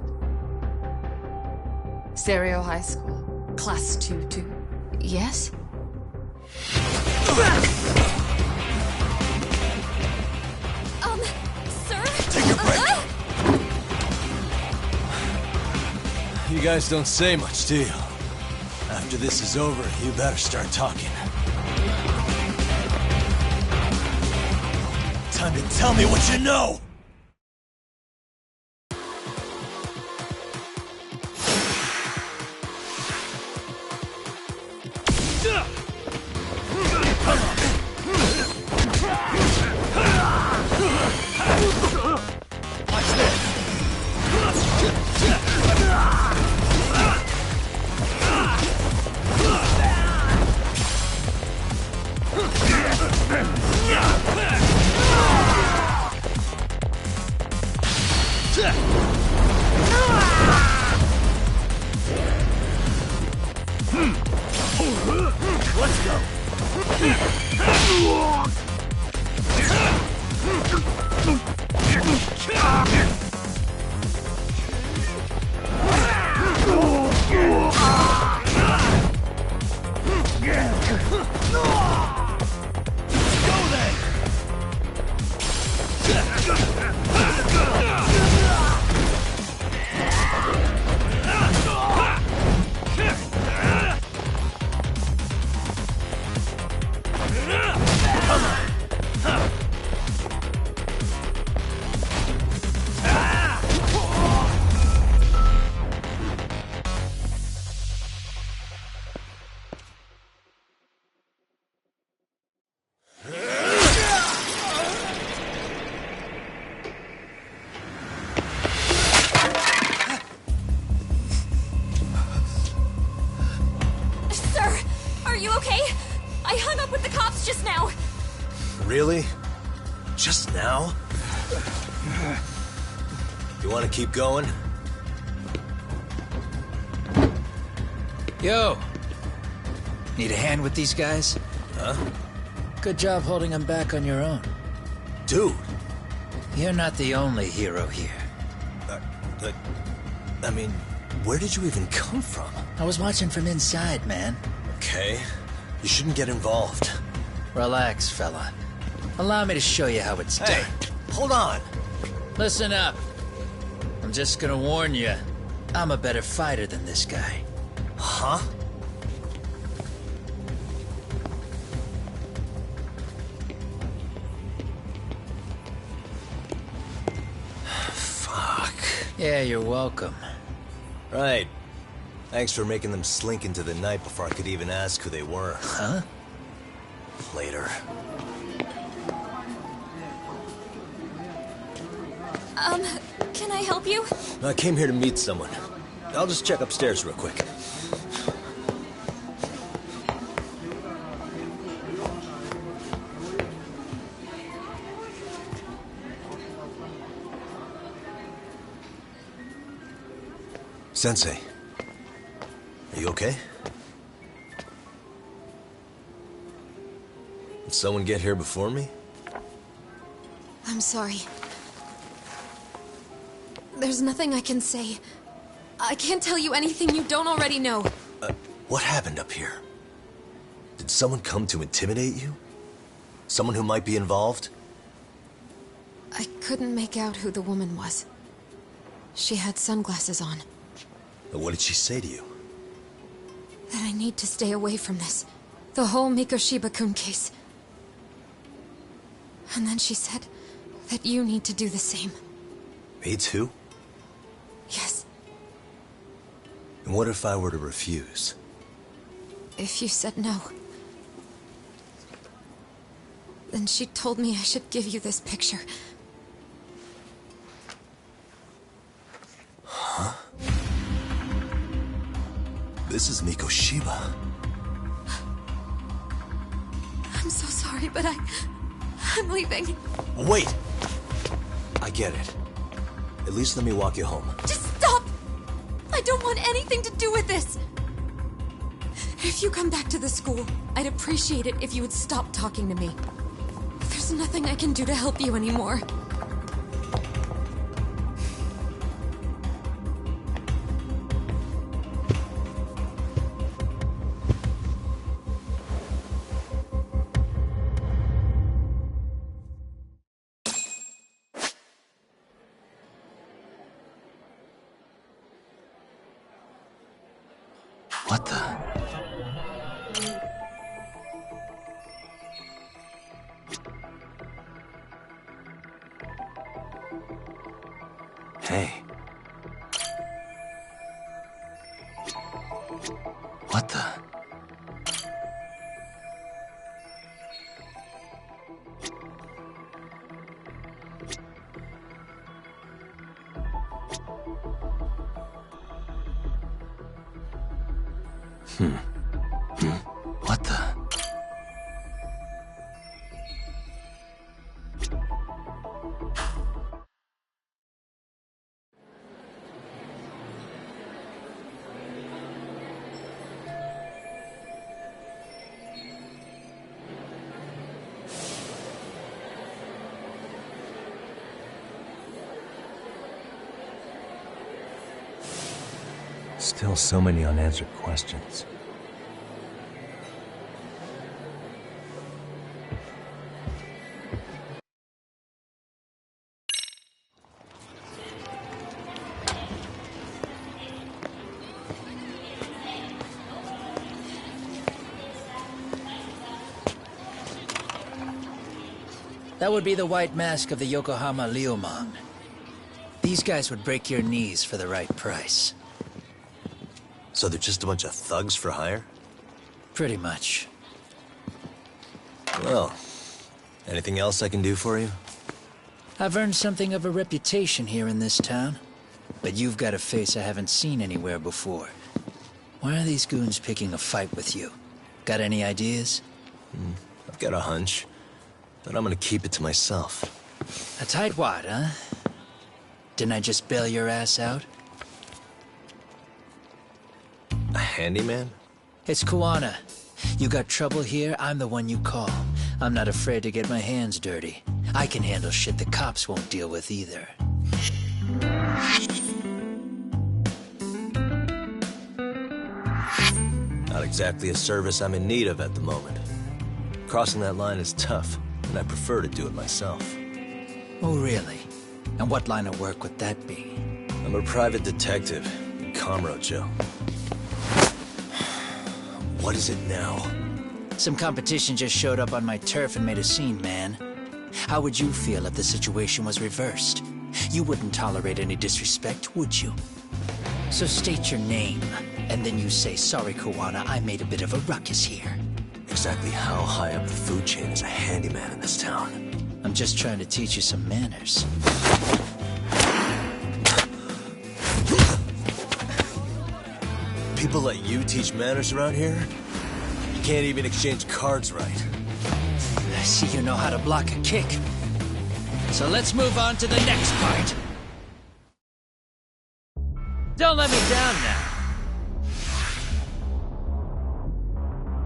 Stereo High School, Class 2-2. Yes? Sir? Take a break. You guys don't say much, do you? After this is over, you better start talking. Time to tell me what you know! Really? Just now? You want to keep going? Yo! Need a hand with these guys? Huh? Good job holding them back on your own. Dude! You're not the only hero here. I mean, where did you even come from? I was watching from inside, man. Okay. You shouldn't get involved. Relax, fella. Allow me to show you how it's done. Hold on. Listen up. I'm just gonna warn you. I'm a better fighter than this guy. Huh? Fuck. Yeah, you're welcome. Right. Thanks for making them slink into the night before I could even ask who they were. Huh? Later. Can I help you? I came here to meet someone. I'll just check upstairs real quick. Sensei, are you okay? Did someone get here before me? I'm sorry. There's nothing I can say. I can't tell you anything you don't already know. What happened up here? Did someone come to intimidate you? Someone who might be involved? I couldn't make out who the woman was. She had sunglasses on. What did she say to you? That I need to stay away from this. The whole Mikoshiba-kun case. And then she said that you need to do the same. Me too? Yes. And what if I were to refuse? If you said no. Then she told me I should give you this picture. Huh? This is Mikoshiba. I'm so sorry, but I'm leaving. Wait! I get it. At least let me walk you home. Just stop! I don't want anything to do with this! If you come back to the school, I'd appreciate it if you would stop talking to me. There's nothing I can do to help you anymore. What the? Hey. What the? What the? Still so many unanswered questions. That would be the white mask of the Yokohama Liumang. These guys would break your knees for the right price. So they're just a bunch of thugs for hire? Pretty much. Well, anything else I can do for you? I've earned something of a reputation here in this town. But you've got a face I haven't seen anywhere before. Why are these goons picking a fight with you? Got any ideas? I've got a hunch. But I'm gonna keep it to myself. A tightwad, huh? Didn't I just bail your ass out? A handyman? It's Kuwana. You got trouble here, I'm the one you call. I'm not afraid to get my hands dirty. I can handle shit the cops won't deal with either. Not exactly a service I'm in need of at the moment. Crossing that line is tough, and I prefer to do it myself. Oh, really? And what line of work would that be? I'm a private detective in Kamurocho. What is it now? Some competition just showed up on my turf and made a scene, man. How would you feel if the situation was reversed? You wouldn't tolerate any disrespect, would you? So state your name, and then you say, sorry, Kuwana, I made a bit of a ruckus here. Exactly how high up the food chain is a handyman in this town? I'm just trying to teach you some manners. People let you teach manners around here? You can't even exchange cards right. I see you know how to block a kick. So let's move on to the next part. Don't let me down now.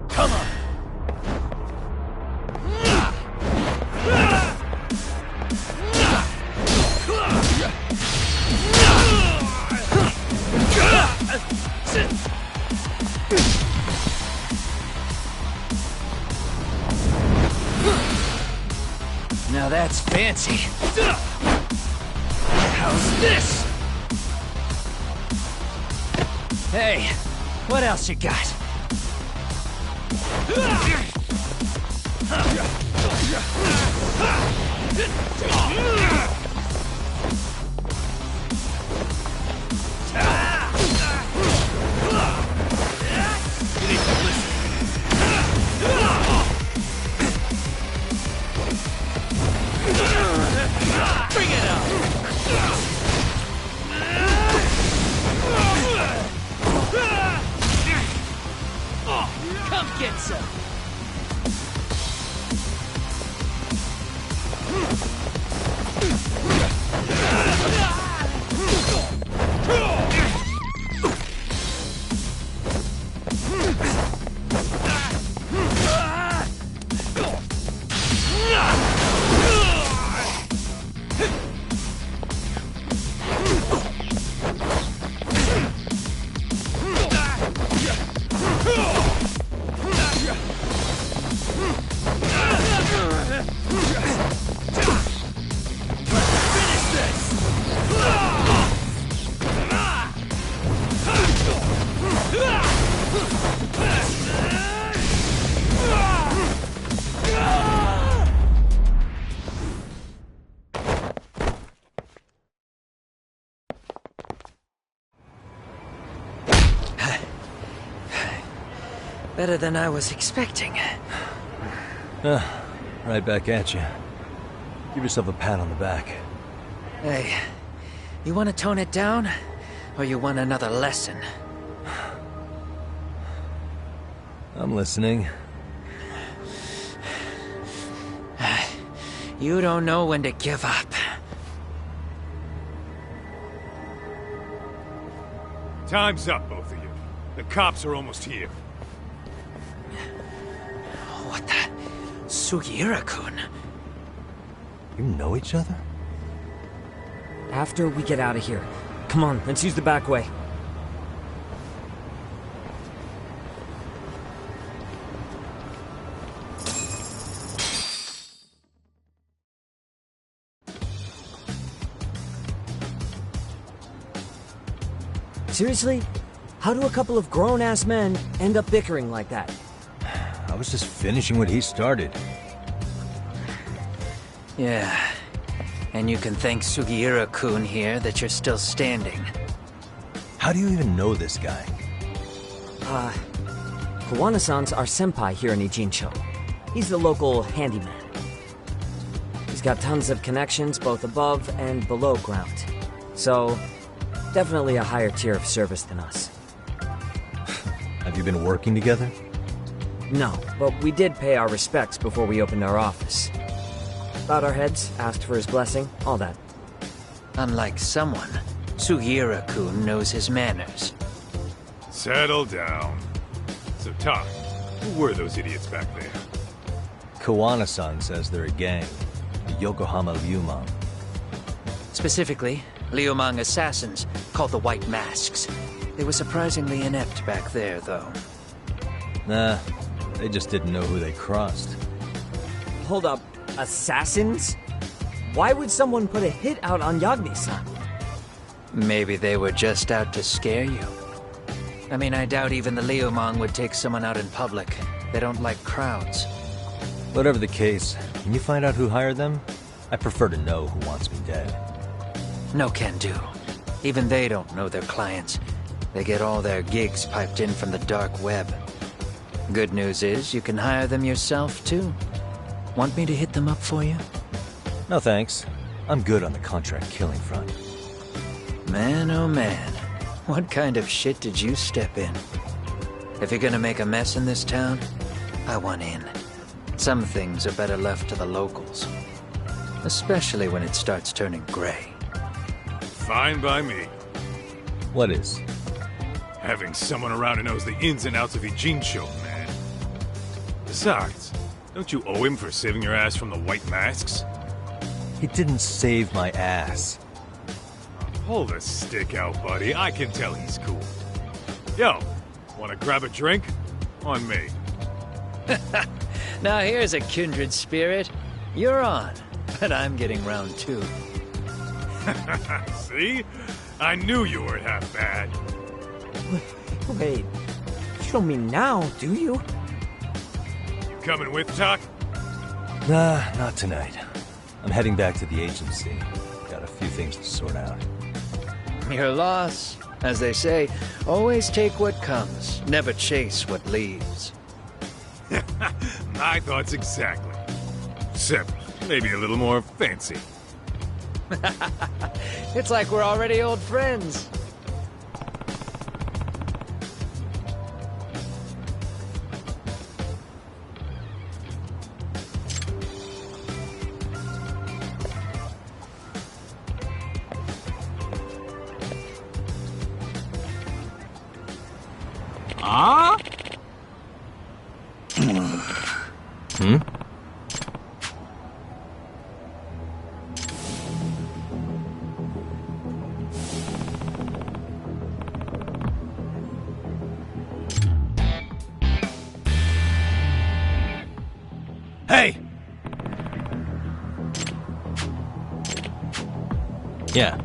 Come on. Now that's fancy. How's this? Hey, what else you got? Bring it up! Come get some! Better than I was expecting. Right back at you. Give yourself a pat on the back. Hey, you want to tone it down? Or you want another lesson? I'm listening. You don't know when to give up. Time's up, both of you. The cops are almost here. What the? Sugiura-kun? You know each other? After we get out of here. Come on, let's use the back way. Seriously? How do a couple of grown-ass men end up bickering like that? I was just finishing what he started. Yeah. And you can thank Sugiura-kun here that you're still standing. How do you even know this guy? Kuwana-san's our senpai here in Ijincho. He's the local handyman. He's got tons of connections both above and below ground. So, definitely a higher tier of service than us. Have you been working together? No, but we did pay our respects before we opened our office. bowed our heads, asked for his blessing, all that. Unlike someone, Sugiura-kun knows his manners. Settle down. So, Tom, who were those idiots back there? Kawana-san says they're a gang. The Yokohama Liumang. Specifically, Liumang assassins, called the White Masks. They were surprisingly inept back there, though. Nah, they just didn't know who they crossed. Hold up, assassins? Why would someone put a hit out on Yagami-san? Maybe they were just out to scare you. I mean, I doubt even the Liumang would take someone out in public. They don't like crowds. Whatever the case, can you find out who hired them? I prefer to know who wants me dead. No can do. Even they don't know their clients. They get all their gigs piped in from the dark web. Good news is, you can hire them yourself, too. Want me to hit them up for you? No thanks. I'm good on the contract killing front. Man, oh man. What kind of shit did you step in? If you're gonna make a mess in this town, I want in. Some things are better left to the locals. Especially when it starts turning gray. Fine by me. What is? Having someone around who knows the ins and outs of Ijincho, man. Besides, don't you owe him for saving your ass from the White Masks? He didn't save my ass. Hold a stick out, buddy. I can tell he's cool. Yo, wanna grab a drink? On me. Now here's a kindred spirit. You're on, but I'm getting round two. See? I knew you weren't half bad. Wait, you don't mean now, do you? You coming with, Tuck? Nah, not tonight. I'm heading back to the agency. Got a few things to sort out. Your loss. As they say, always take what comes, never chase what leaves. My thoughts exactly. Except maybe a little more fancy. It's like we're already old friends. Ah? Hmm? Hey! Yeah.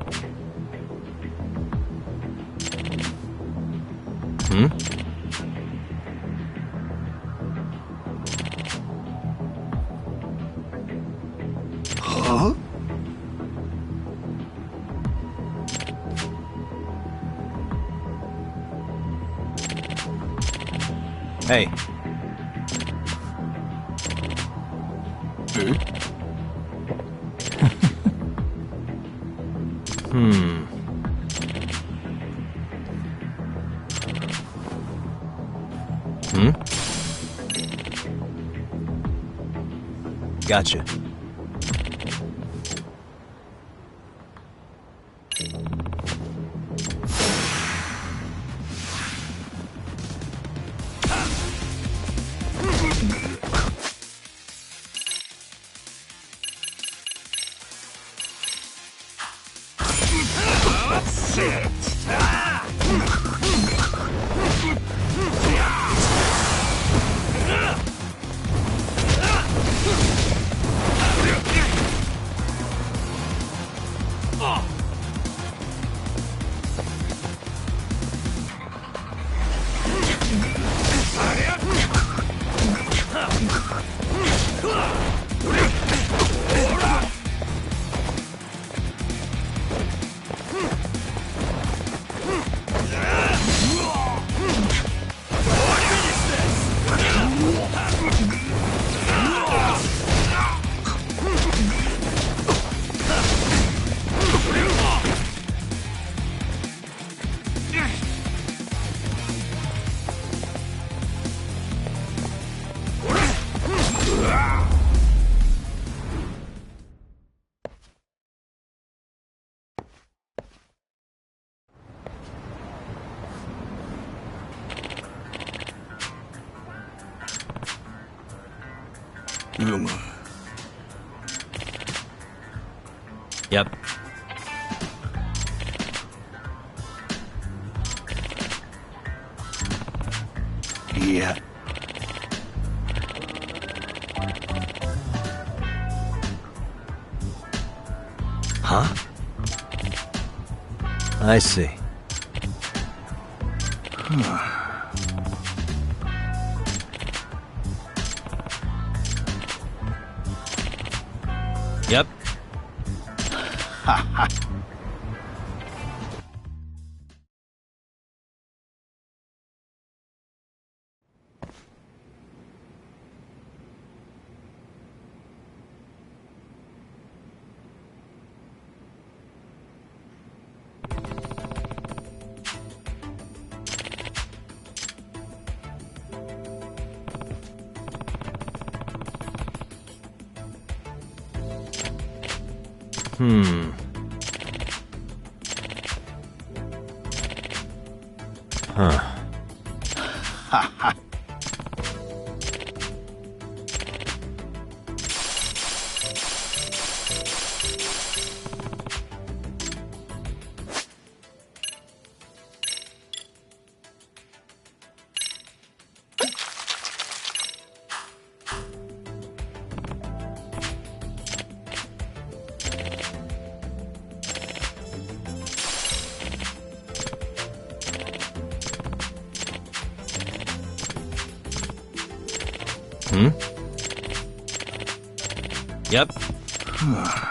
Hmm? Huh? Hey. Hmm. Hmm? Gotcha. Yuma. Yep. Yeah. Huh? I see. Yep. Ha. Huh. Ha. Yep. Ha.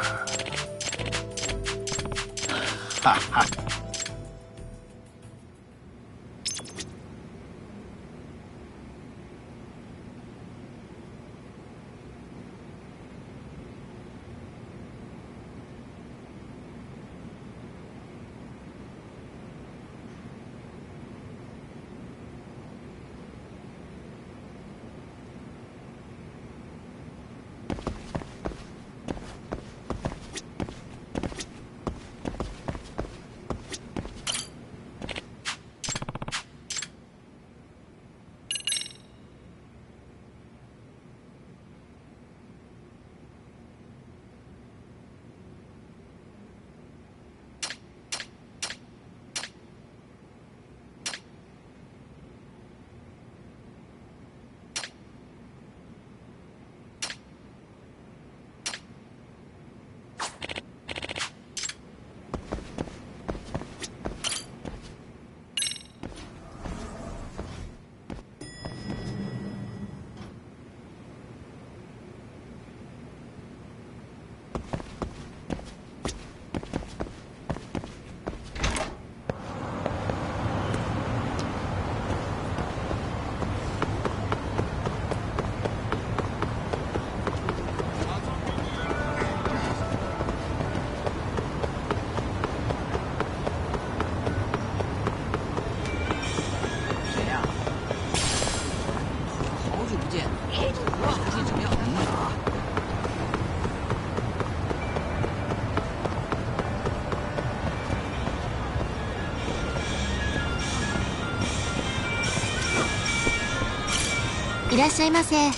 いらっしゃいませ。あ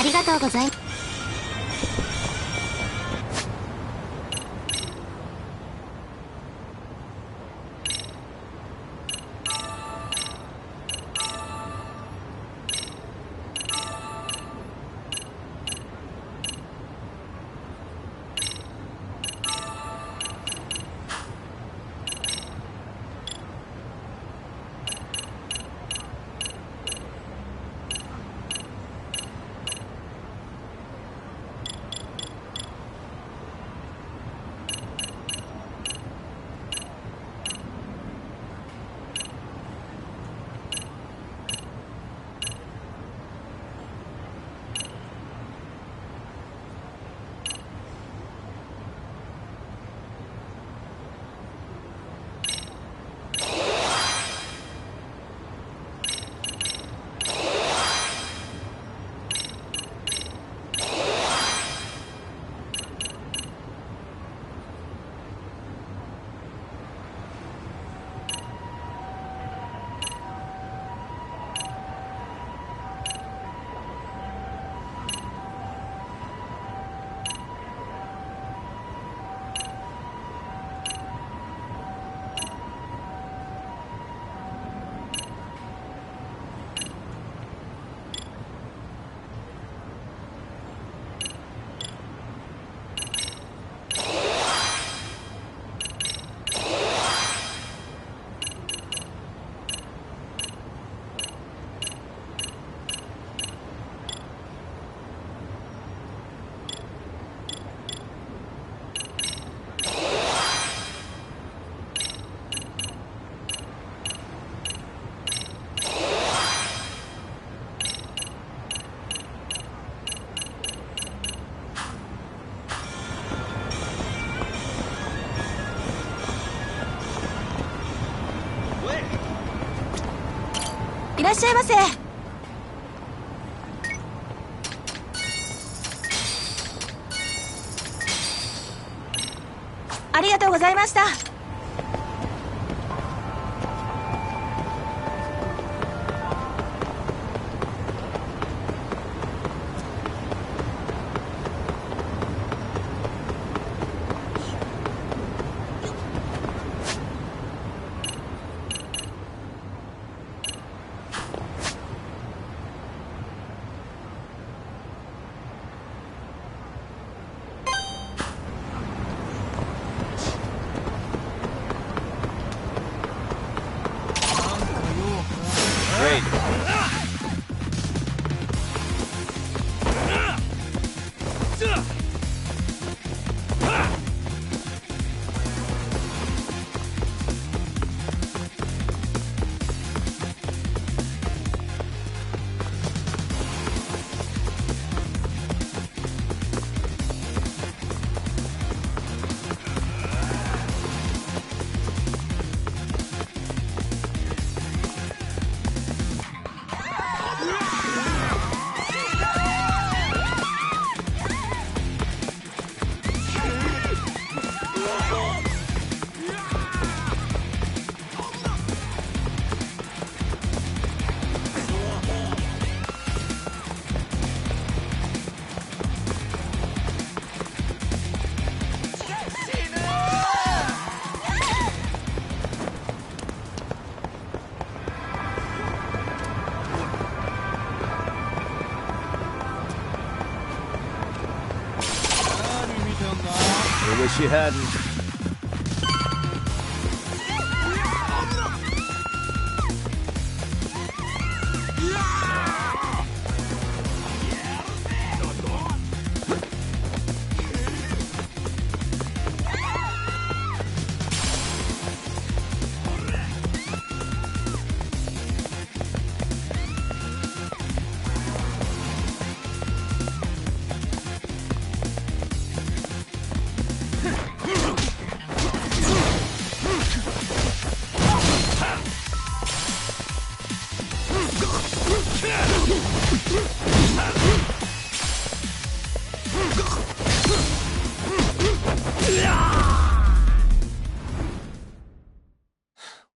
りがとうございます。いらっしゃいませ。ありがとうございました。I wish you hadn't.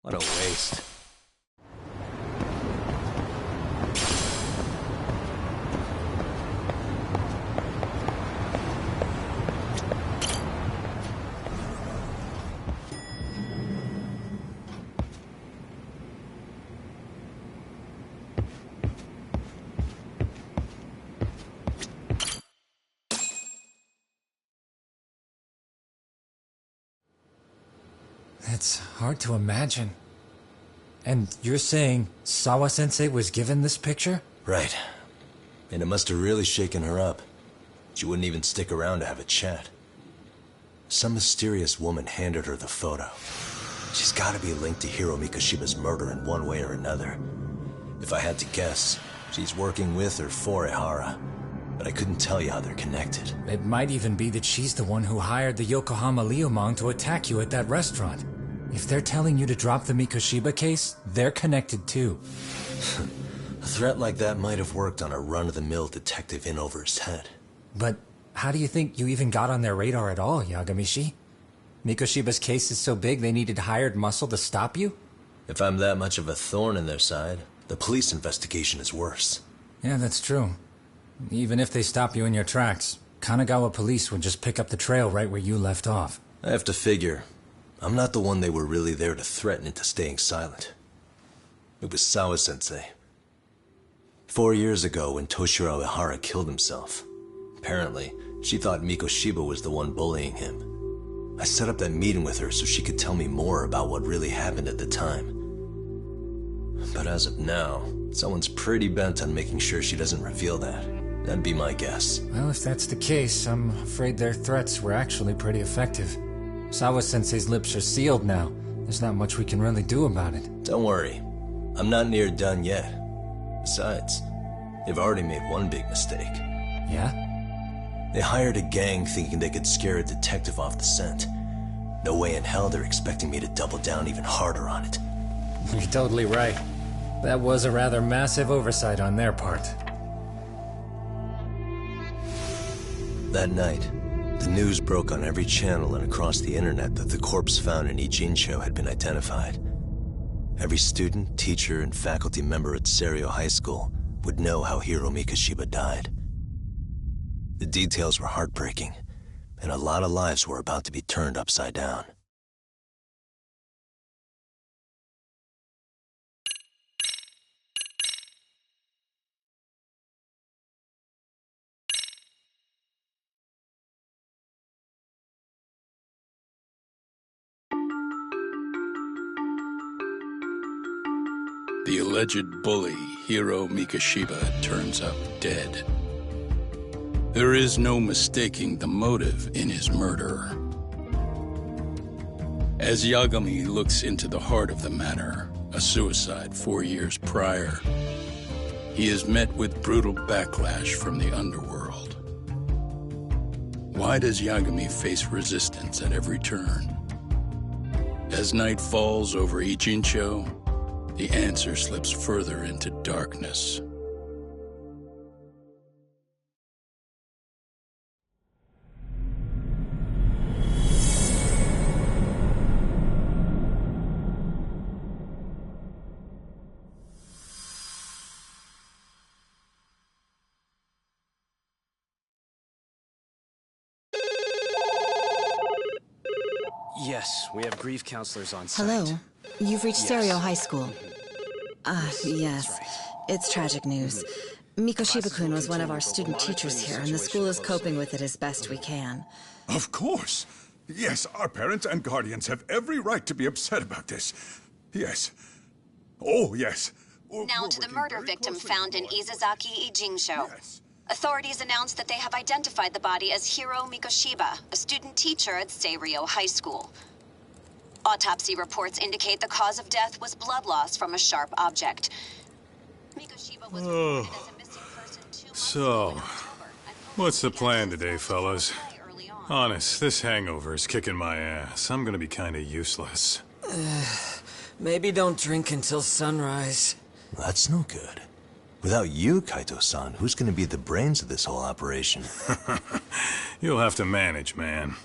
What a waste. It's hard to imagine. And you're saying Sawa-sensei was given this picture? Right. And it must have really shaken her up. She wouldn't even stick around to have a chat. Some mysterious woman handed her the photo. She's gotta be linked to Hiro Mikoshiba's murder in one way or another. If I had to guess, she's working with or for Ehara. But I couldn't tell you how they're connected. It might even be that she's the one who hired the Yokohama Liumang to attack you at that restaurant. If they're telling you to drop the Mikoshiba case, they're connected too. A threat like that might have worked on a run-of-the-mill detective in over his head. But how do you think you even got on their radar at all, Yagamishi? Mikoshiba's case is so big they needed hired muscle to stop you? If I'm that much of a thorn in their side, the police investigation is worse. Yeah, that's true. Even if they stop you in your tracks, Kanagawa police would just pick up the trail right where you left off. I have to figure, I'm not the one they were really there to threaten into staying silent. It was Sawa-sensei. 4 years ago when Toshiro Ehara killed himself, apparently, she thought Mikoshiba was the one bullying him. I set up that meeting with her so she could tell me more about what really happened at the time. But as of now, someone's pretty bent on making sure she doesn't reveal that. That'd be my guess. Well, if that's the case, I'm afraid their threats were actually pretty effective. Sawa-sensei's lips are sealed now. There's not much we can really do about it. Don't worry. I'm not near done yet. Besides, they've already made one big mistake. Yeah? They hired a gang thinking they could scare a detective off the scent. No way in hell they're expecting me to double down even harder on it. You're totally right. That was a rather massive oversight on their part. That night, the news broke on every channel and across the internet that the corpse found in Ijincho had been identified. Every student, teacher, and faculty member at Serio High School would know how Hiro Mikoshiba died. The details were heartbreaking, and a lot of lives were about to be turned upside down. The alleged bully, Hiro Mikoshiba, turns up dead. There is no mistaking the motive in his murder. As Yagami looks into the heart of the matter, a suicide 4 years prior, he is met with brutal backlash from the underworld. Why does Yagami face resistance at every turn? As night falls over Ijincho, the answer slips further into darkness. Yes, we have grief counselors on site. Hello. You've reached Yes. Serio High School. Yes. It's tragic news. Mikoshiba-kun was one of our student teachers here, and the school is coping with it as best we can. Of course. Yes, our parents and guardians have every right to be upset about this. Yes. Oh, yes. Now to the murder victim found in Izazaki, Ijincho. Authorities announced that they have identified the body as Hiro Mikoshiba, a student teacher at Serio High School. Autopsy reports indicate the cause of death was blood loss from a sharp object. Mikoshiba was reported as a missing person 2 months So, what's the plan today, fellas? Honest, this hangover is kicking my ass. I'm gonna be kinda useless. Maybe don't drink until sunrise. That's no good. Without you, Kaito-san, who's gonna be the brains of this whole operation? You'll have to manage, man.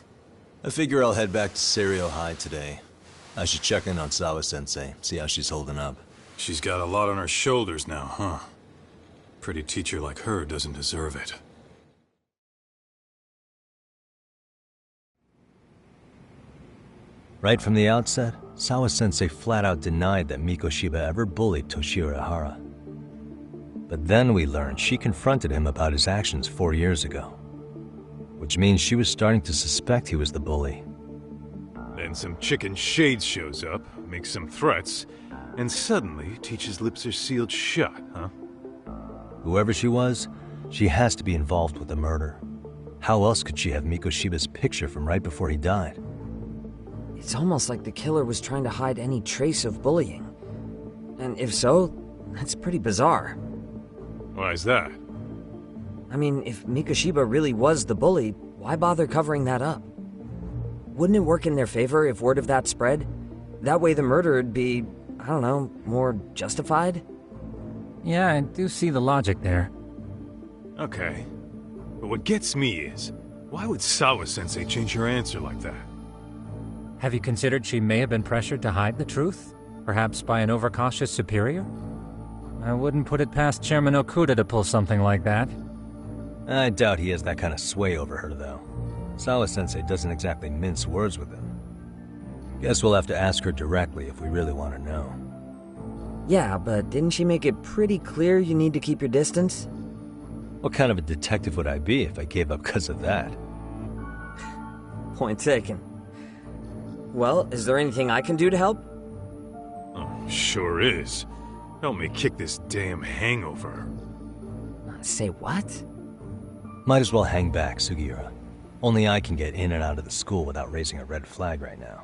I figure I'll head back to Serio High today. I should check in on Sawa-sensei, see how she's holding up. She's got a lot on her shoulders now, huh? Pretty teacher like her doesn't deserve it. Right from the outset, Sawa-sensei flat out denied that Mikoshiba ever bullied Toshiro Ihara. But then we learned she confronted him about his actions 4 years ago. Which means she was starting to suspect he was the bully. Then some chicken shades shows up, makes some threats, and suddenly teacher's lips are sealed shut, huh? Whoever she was, she has to be involved with the murder. How else could she have Mikoshiba's picture from right before he died? It's almost like the killer was trying to hide any trace of bullying. And if so, that's pretty bizarre. Why is that? I mean, if Mikoshiba really was the bully, why bother covering that up? Wouldn't it work in their favor if word of that spread? That way the murder would be, I don't know, more justified? Yeah, I do see the logic there. Okay. But what gets me is, why would Sawa-sensei change her answer like that? Have you considered she may have been pressured to hide the truth? Perhaps by an overcautious superior? I wouldn't put it past Chairman Okuda to pull something like that. I doubt he has that kind of sway over her, though. Sawa-sensei doesn't exactly mince words with him. Guess we'll have to ask her directly if we really want to know. Yeah, but didn't she make it pretty clear you need to keep your distance? What kind of a detective would I be if I gave up because of that? Point taken. Well, is there anything I can do to help? Oh, sure is. Help me kick this damn hangover. Say what? Might as well hang back, Sugiura. Only I can get in and out of the school without raising a red flag right now.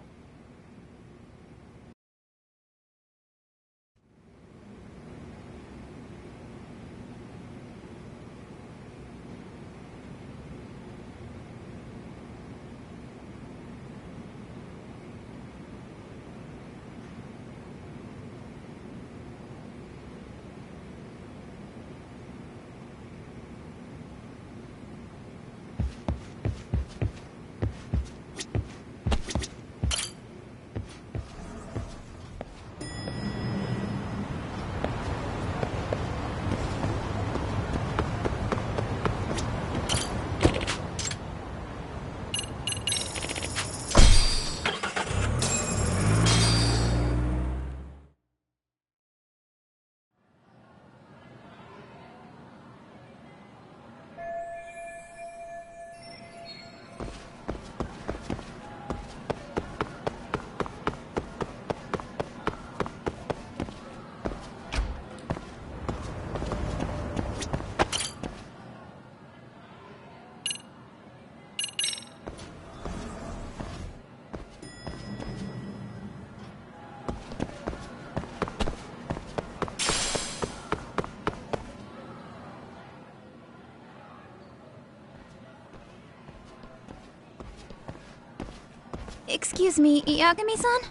Excuse me, Yagami-san?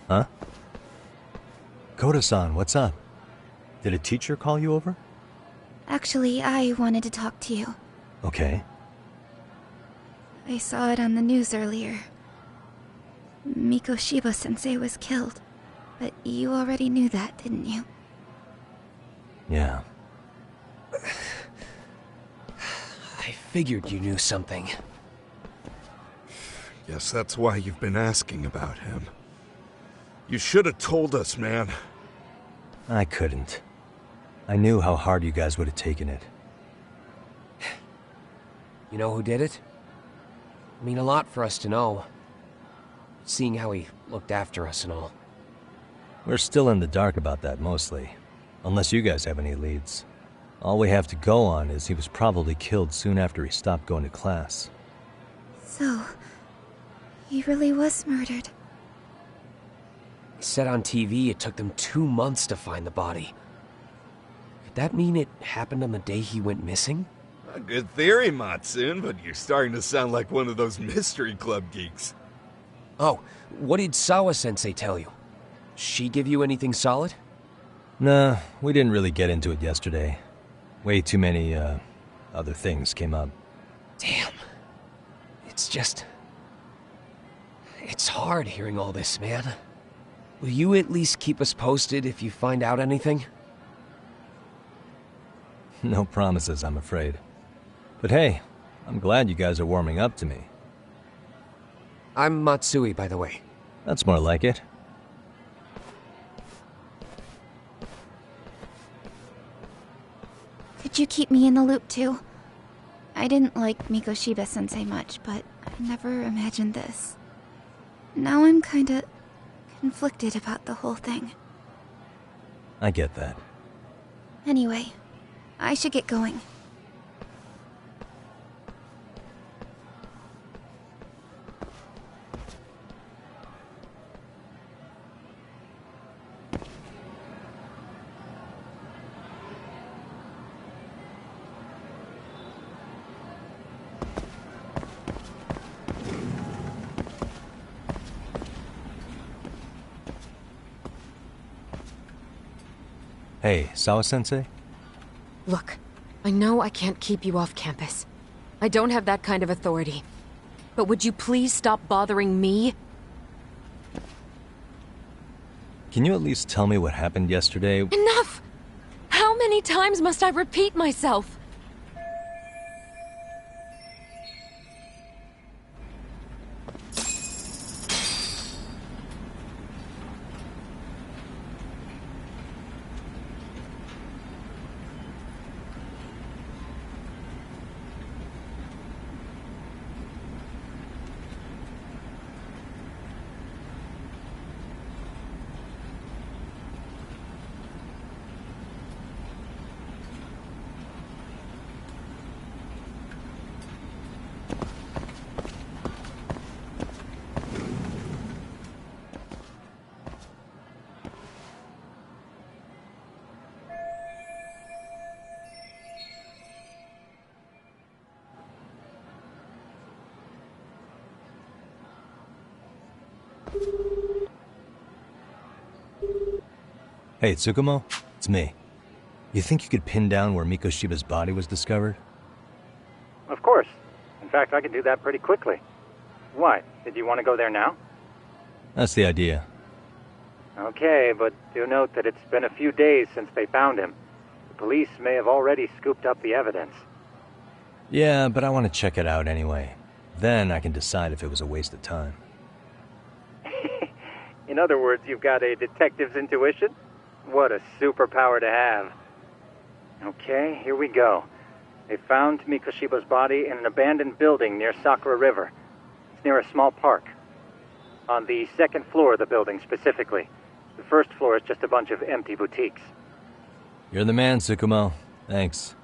Huh? Koda-san, what's up? Did a teacher call you over? Actually, I wanted to talk to you. Okay. I saw it on the news earlier. Mikoshiba-sensei was killed. But you already knew that, didn't you? Yeah. I figured you knew something. Guess that's why you've been asking about him. You should have told us, man. I couldn't. I knew how hard you guys would have taken it. You know who did it? I mean, a lot for us to know. Seeing how he looked after us and all. We're still in the dark about that, mostly. Unless you guys have any leads. All we have to go on is he was probably killed soon after he stopped going to class. So, he really was murdered. They said on TV it took them 2 months to find the body. Could that mean it happened on the day he went missing? A good theory, Matsune, but you're starting to sound like one of those mystery club geeks. Oh, what did Sawa-sensei tell you? She give you anything solid? Nah, we didn't really get into it yesterday. Way too many, other things came up. Damn. It's just... It's hard hearing all this, man. Will you at least keep us posted if you find out anything? No promises, I'm afraid. But hey, I'm glad you guys are warming up to me. I'm Matsui, by the way. That's more like it. Could you keep me in the loop too? I didn't like Mikoshiba-sensei much, but I never imagined this. Now I'm kinda conflicted about the whole thing. I get that. Anyway, I should get going. Hey, Sawa-sensei? Look, I know I can't keep you off campus. I don't have that kind of authority. But would you please stop bothering me? Can you at least tell me what happened yesterday? Enough! How many times must I repeat myself? Hey, Tsukumo? It's me. You think you could pin down where Mikoshiba's body was discovered? Of course. In fact, I can do that pretty quickly. What? Did you want to go there now? That's the idea. Okay, but do note that it's been a few days since they found him. The police may have already scooped up the evidence. Yeah, but I want to check it out anyway. Then I can decide if it was a waste of time. In other words, you've got a detective's intuition? What a superpower to have. Okay, here we go. They found Mikoshiba's body in an abandoned building near Sakura River. It's near a small park. On the second floor of the building, specifically. The first floor is just a bunch of empty boutiques. You're the man, Tsukumo. Thanks.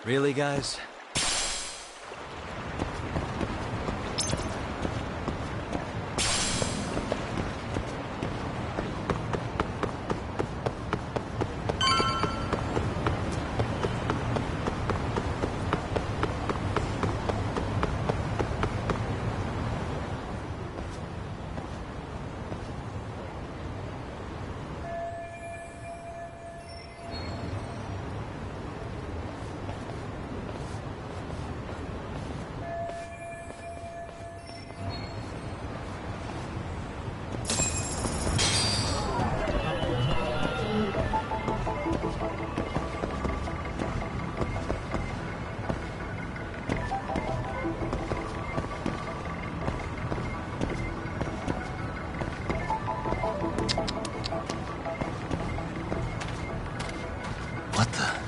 Really, guys? What the?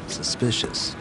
Suspicious.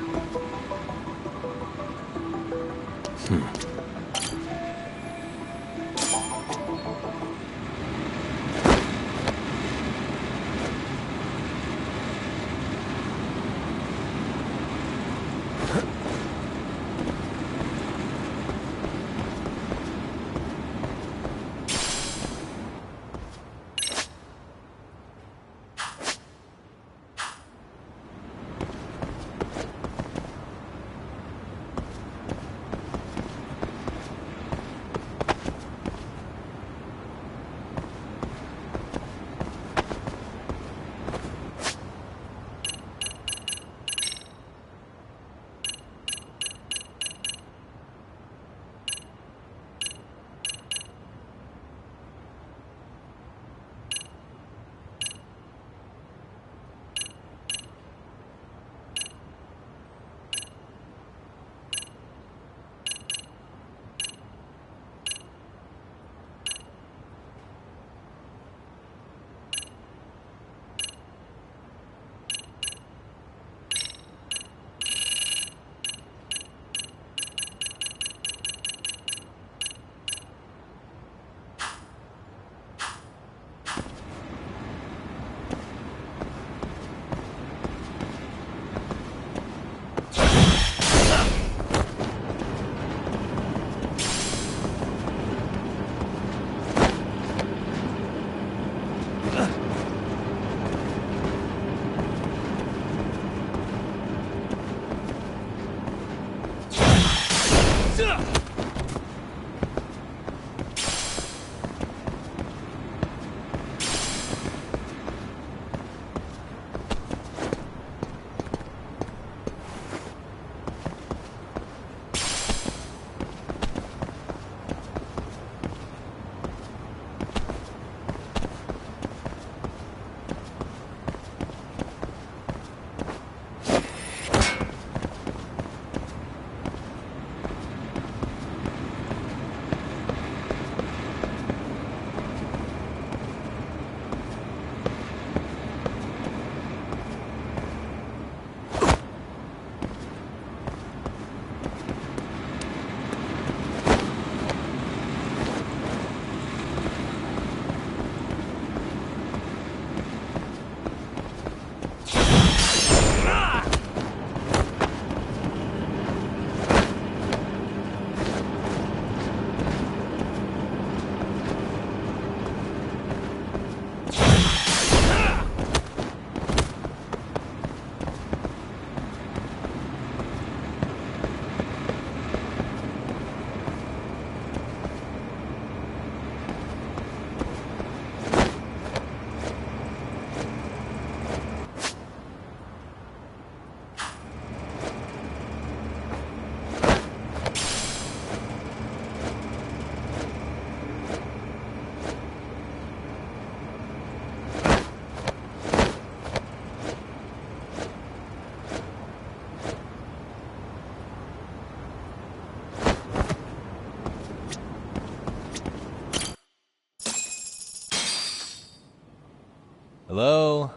Hello?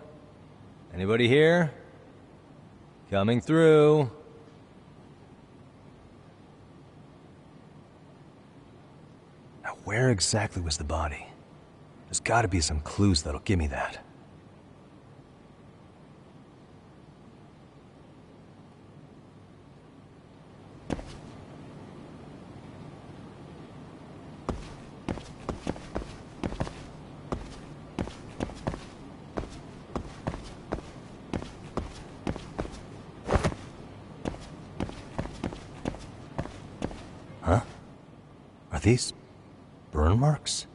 Anybody here? Coming through. Now, where exactly was the body? There's gotta be some clues that'll give me that. Huh? Are these burn marks?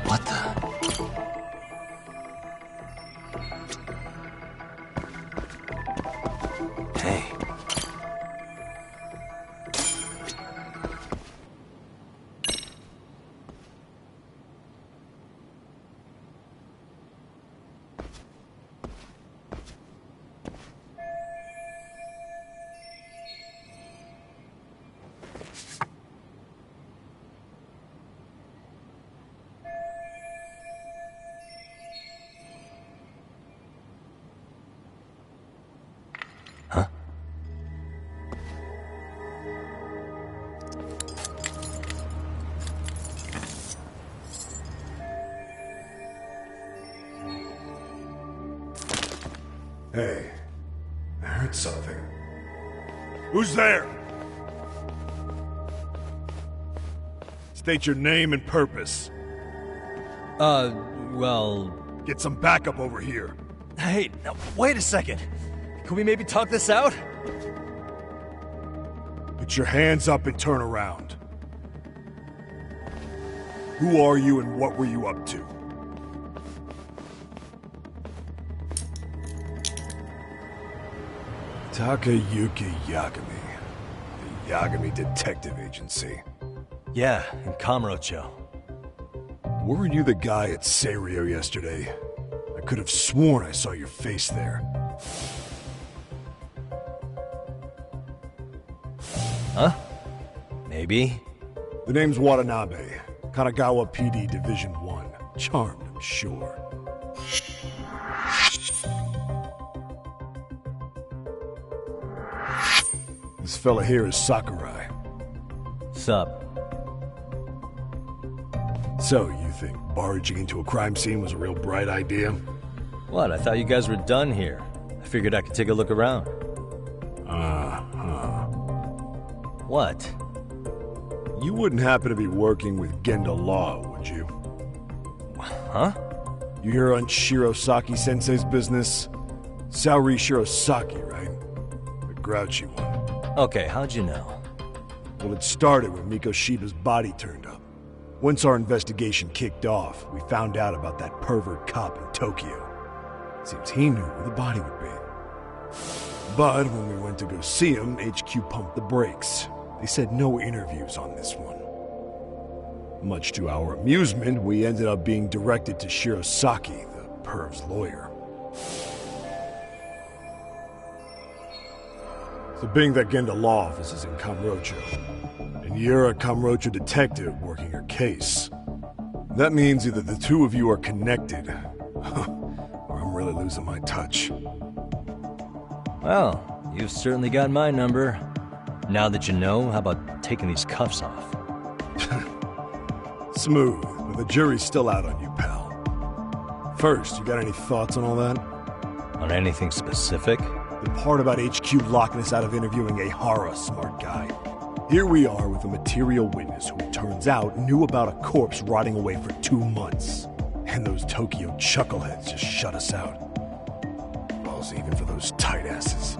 What the? Hey. Hey, I heard something. Who's there? State your name and purpose. Well... Get some backup over here. Hey, now, wait a second. Can we maybe talk this out? Put your hands up and turn around. Who are you and what were you up to? Takayuki Yagami. The Yagami Detective Agency. Yeah, in Kamurocho. Weren't you the guy at Seiryo yesterday? I could have sworn I saw your face there. Huh? Maybe. The name's Watanabe. Kanagawa PD Division 1. Charmed, I'm sure. This fella here is Sakurai. Sup? So, you think barging into a crime scene was a real bright idea? What? I thought you guys were done here. I figured I could take a look around. What? You wouldn't happen to be working with Genda Law, would you? Huh? You hear on Shirosaki-sensei's business? Saori Shirosaki, right? The grouchy one. Okay, how'd you know? Well, it started when Miko Shiba's body turned up. Once our investigation kicked off, we found out about that pervert cop in Tokyo. Seems he knew where the body would be. But when we went to go see him, HQ pumped the brakes. They said no interviews on this one. Much to our amusement, we ended up being directed to Shirosaki, the perv's lawyer. So being that Genda Law office is in Kamurocho, and you're a Kamurocho detective working your case, that means either the two of you are connected, or I'm really losing my touch. Well, you've certainly got my number. Now that you know, how about taking these cuffs off? Smooth, but the jury's still out on you, pal. First, you got any thoughts on all that? On anything specific? The part about HQ locking us out of interviewing a Hara smart guy. Here we are with a material witness who, it turns out, knew about a corpse rotting away for 2 months. And those Tokyo chuckleheads just shut us out. Balls even for those tight asses.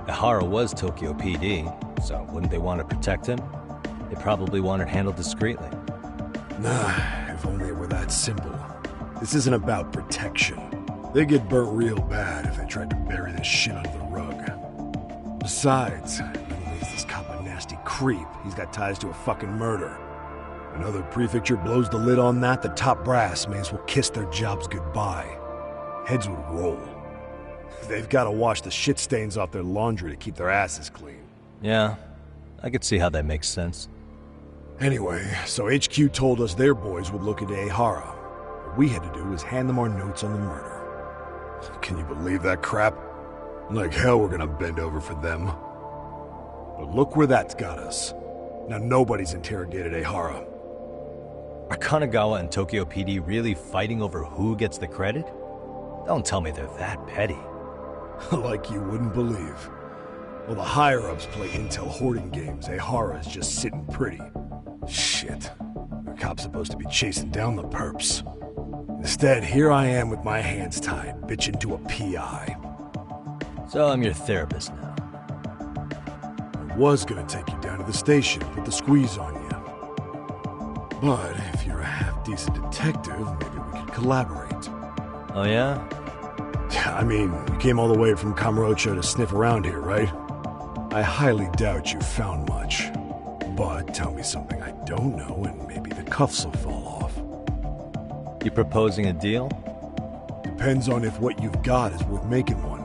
Hara was Tokyo PD, so wouldn't they want to protect him? They probably want it handled discreetly. Nah, if only it were that simple. This isn't about protection. They'd get burnt real bad if they tried to bury this shit under the rug. Besides, not only is this cop a nasty creep, he's got ties to a fucking murder. Another prefecture blows the lid on that, the top brass may as well kiss their jobs goodbye. Heads would roll. they've got to wash the shit stains off their laundry to keep their asses clean. Yeah, I could see how that makes sense. Anyway, so HQ told us their boys would look into Ehara. What we had to do was hand them our notes on the murder. Can you believe that crap? Like hell we're gonna bend over for them. But look where that's got us. Now nobody's interrogated Ehara. Are Kanagawa and Tokyo PD really fighting over who gets the credit? Don't tell me they're that petty. Like you wouldn't believe. While the higher-ups play intel hoarding games, Ehara is just sitting pretty. Shit. The cop's supposed to be chasing down the perps. Instead, here I am with my hands tied, bitching to a PI. So I'm your therapist now. I was gonna take you down to the station, put the squeeze on you. But if you're a half-decent detective, maybe we could collaborate. Oh yeah? I mean, you came all the way from Kamurocho to sniff around here, right? I highly doubt you found much. But tell me something I don't know and maybe the cuffs will fall off. You proposing a deal? Depends on if what you've got is worth making one.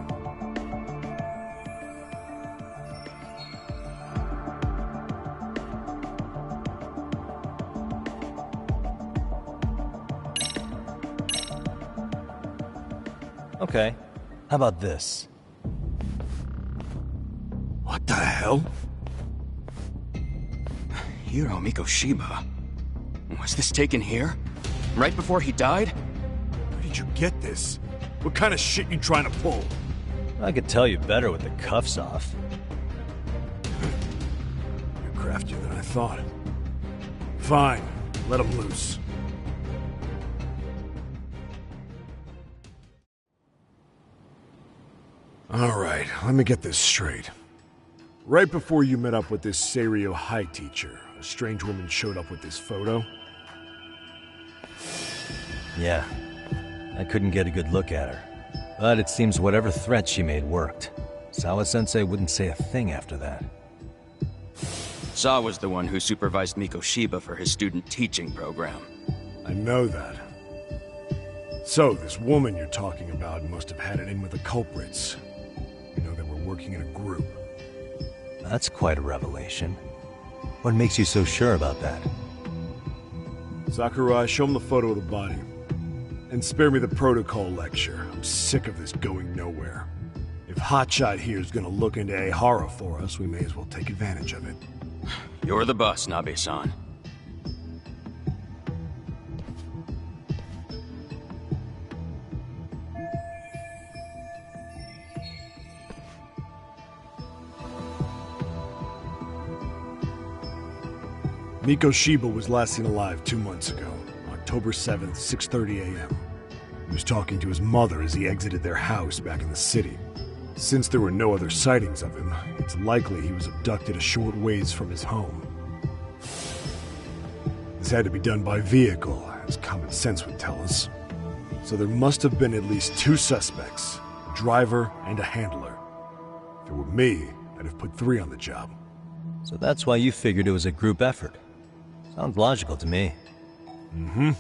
Okay. How about this? What the hell? Hiro Mikoshiba. Was this taken here? Right before he died? Where did you get this? What kind of shit you trying to pull? I could tell you better with the cuffs off. You're craftier than I thought. Fine. Let him loose. Alright, let me get this straight. Right before you met up with this Seiryo High teacher, a strange woman showed up with this photo? Yeah. I couldn't get a good look at her. But it seems whatever threat she made worked. Sawa-sensei wouldn't say a thing after that. Sawa's the one who supervised Mikoshiba for his student teaching program. I know that. So, this woman you're talking about must have had it in with the culprits. You know, they were working in a group. That's quite a revelation. What makes you so sure about that? Sakurai, show him the photo of the body. And spare me the protocol lecture. I'm sick of this going nowhere. If Hotshot here's gonna look into Ehara for us, we may as well take advantage of it. You're the boss, Nabe-san. Mikoshiba was last seen alive 2 months ago, October 7th, 6:30 a.m. He was talking to his mother as he exited their house back in the city. Since there were no other sightings of him, it's likely he was abducted a short ways from his home. This had to be done by vehicle, as common sense would tell us. So there must have been at least 2 suspects, a driver and a handler. If it were me, I'd have put 3 on the job. So that's why you figured it was a group effort. Sounds logical to me. Mm-hmm.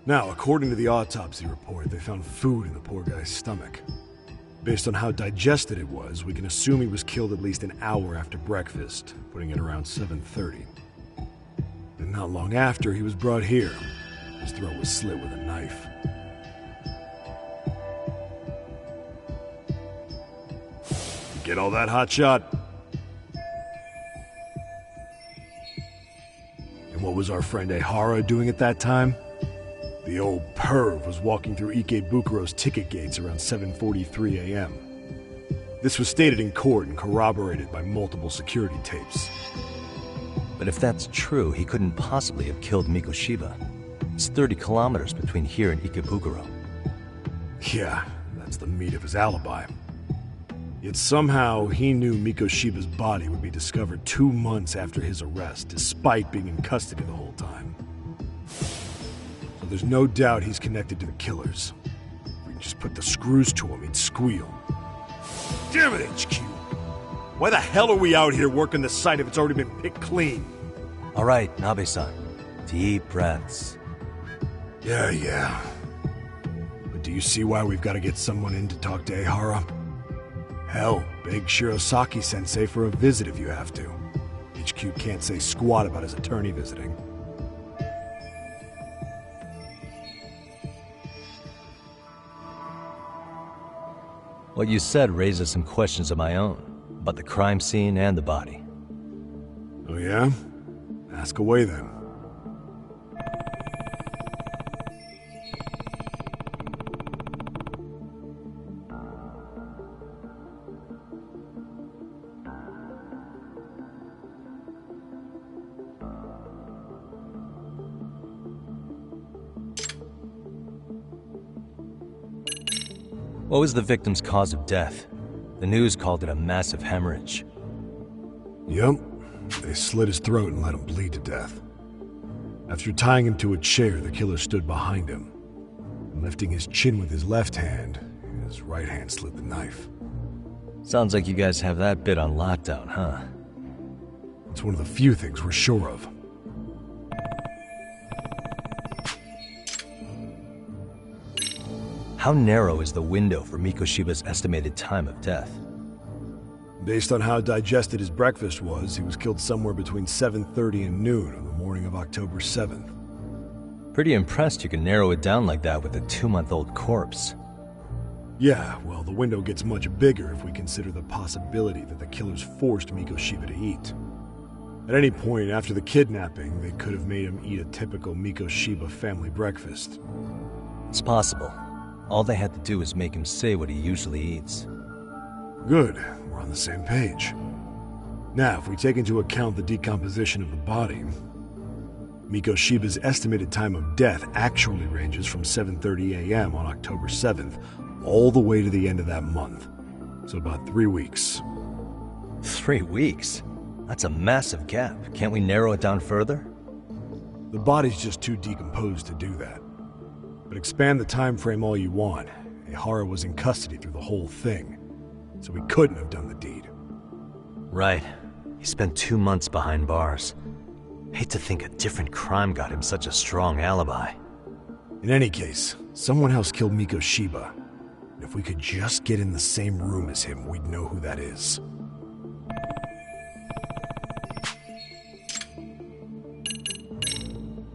Now, according to the autopsy report, they found food in the poor guy's stomach. Based on how digested it was, we can assume he was killed at least an hour after breakfast, putting it around 7:30. And not long after, he was brought here. His throat was slit with a knife. You get all that, Hotshot? And what was our friend Ehara doing at that time? The old perv was walking through Ikebukuro's ticket gates around 7:43 a.m. This was stated in court and corroborated by multiple security tapes. But if that's true, he couldn't possibly have killed Mikoshiba. It's 30 kilometers between here and Ikebukuro. Yeah, that's the meat of his alibi. Yet somehow he knew Mikoshiba's body would be discovered 2 months after his arrest, despite being in custody the whole time. So there's no doubt he's connected to the killers. If we can just put the screws to him, he'd squeal. Damn it, HQ! Why the hell are we out here working the site if it's already been picked clean? All right, Nabe-san. Deep breaths. Yeah. But do you see why we've got to get someone in to talk to Ehara? Hell, beg Shirosaki-sensei for a visit if you have to. HQ can't say squat about his attorney visiting. What you said raises some questions of my own, about the crime scene and the body. Oh yeah? Ask away then. What was the victim's cause of death? The news called it a massive hemorrhage. Yep. They slit his throat and let him bleed to death. After tying him to a chair, the killer stood behind him. And lifting his chin with his left hand, his right hand slid the knife. Sounds like you guys have that bit on lockdown, huh? It's one of the few things we're sure of. How narrow is the window for Mikoshiba's estimated time of death? Based on how digested his breakfast was, he was killed somewhere between 7:30 and noon on the morning of October 7th. Pretty impressed you can narrow it down like that with a 2-month-old corpse. Yeah, well, the window gets much bigger if we consider the possibility that the killers forced Mikoshiba to eat. At any point after the kidnapping, they could have made him eat a typical Mikoshiba family breakfast. It's possible. All they had to do was make him say what he usually eats. Good. We're on the same page. Now, if we take into account the decomposition of the body, Mikoshiba's estimated time of death actually ranges from 7:30 a.m. on October 7th all the way to the end of that month. So about 3 weeks. 3 weeks? That's a massive gap. Can't we narrow it down further? The body's just too decomposed to do that. But expand the time frame all you want. Ehara was in custody through the whole thing, so he couldn't have done the deed. Right. He spent 2 months behind bars. Hate to think a different crime got him such a strong alibi. In any case, someone else killed Mikoshiba. And if we could just get in the same room as him, we'd know who that is.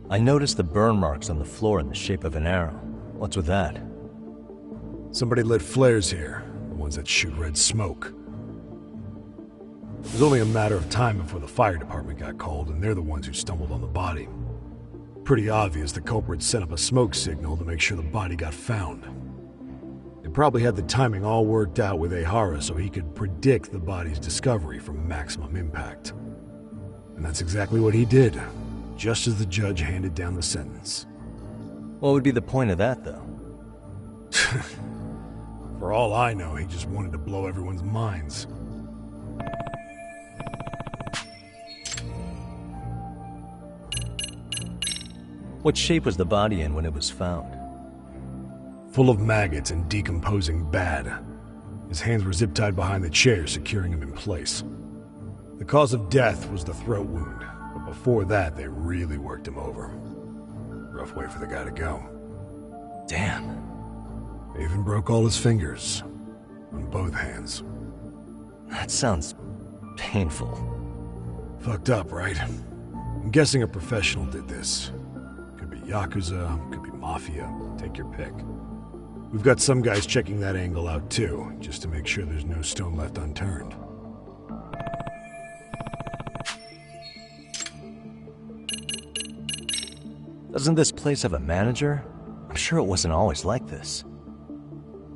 I noticed the burn marks on the floor in the shape of an arrow. What's with that? Somebody lit flares here, the ones that shoot red smoke. It was only a matter of time before the fire department got called, and they're the ones who stumbled on the body. Pretty obvious the culprit set up a smoke signal to make sure the body got found. They probably had the timing all worked out with Ehara so he could predict the body's discovery from maximum impact. And that's exactly what he did, just as the judge handed down the sentence. What would be the point of that, though? For all I know, he just wanted to blow everyone's minds. What shape was the body in when it was found? Full of maggots and decomposing bad. His hands were zip-tied behind the chair, securing him in place. The cause of death was the throat wound, but before that, they really worked him over. Rough way for the guy to go. Damn. They even broke all his fingers. On both hands. That sounds painful. Fucked up, right? I'm guessing a professional did this. Could be Yakuza, could be Mafia, take your pick. We've got some guys checking that angle out too, just to make sure there's no stone left unturned. Doesn't this place have a manager? I'm sure it wasn't always like this.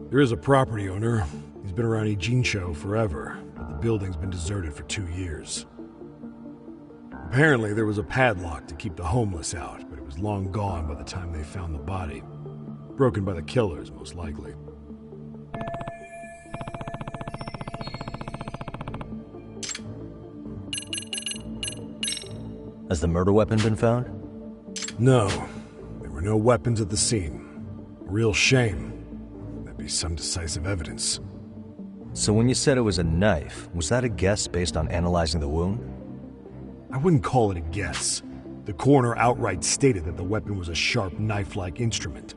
There is a property owner. He's been around Ijincho forever, but the building's been deserted for 2 years. Apparently, there was a padlock to keep the homeless out, but it was long gone by the time they found the body. Broken by the killers, most likely. Has the murder weapon been found? No. There were no weapons at the scene. Real shame. That'd be some decisive evidence. So when you said it was a knife, was that a guess based on analyzing the wound? I wouldn't call it a guess. The coroner outright stated that the weapon was a sharp knife-like instrument.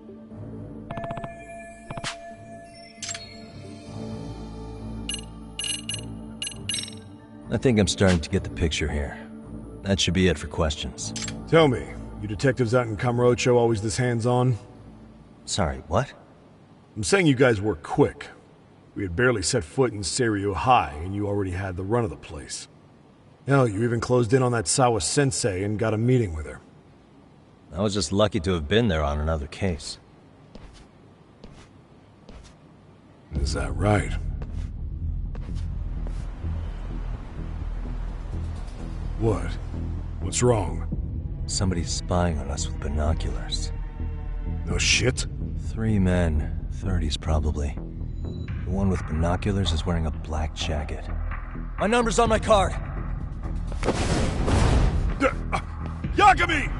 I think I'm starting to get the picture here. That should be it for questions. Tell me, you detectives out in Kamurocho always this hands-on? Sorry, what? I'm saying you guys work quick. We had barely set foot in Seiryo High, and you already had the run of the place. Hell, you even closed in on that Sawa-sensei and got a meeting with her. I was just lucky to have been there on another case. Is that right? What? What's wrong? Somebody's spying on us with binoculars. No shit? 3 men, 30s probably. The one with binoculars is wearing a black jacket. My number's on my card! Yagami!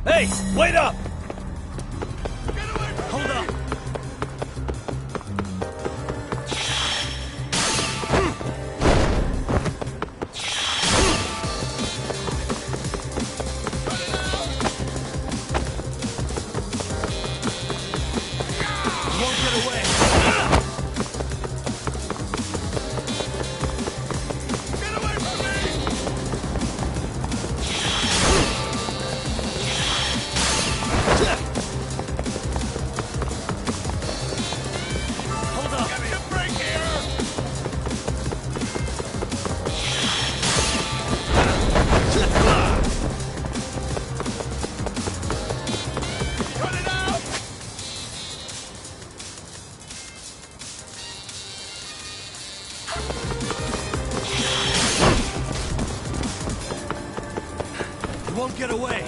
Hey, wait up! Hold up! Won't get away.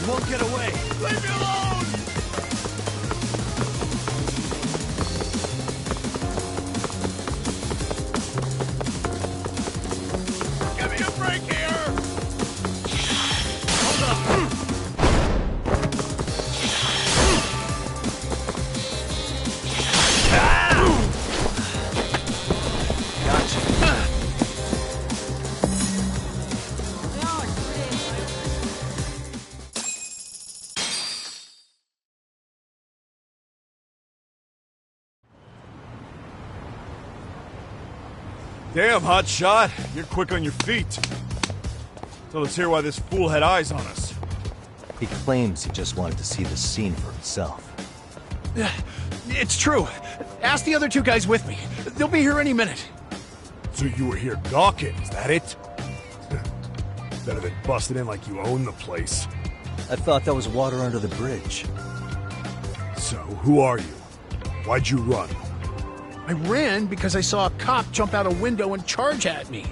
Won't get away. Leave me alone! Give me a break here! Hold up! Damn, hotshot. You're quick on your feet. So let's hear why this fool had eyes on us. He claims he just wanted to see the scene for himself. It's true. Ask the other 2 guys with me. They'll be here any minute. So you were here gawking, is that it? Better than busting in like you own the place. I thought that was water under the bridge. So, who are you? Why'd you run? I ran because I saw a cop jump out a window and charge at me.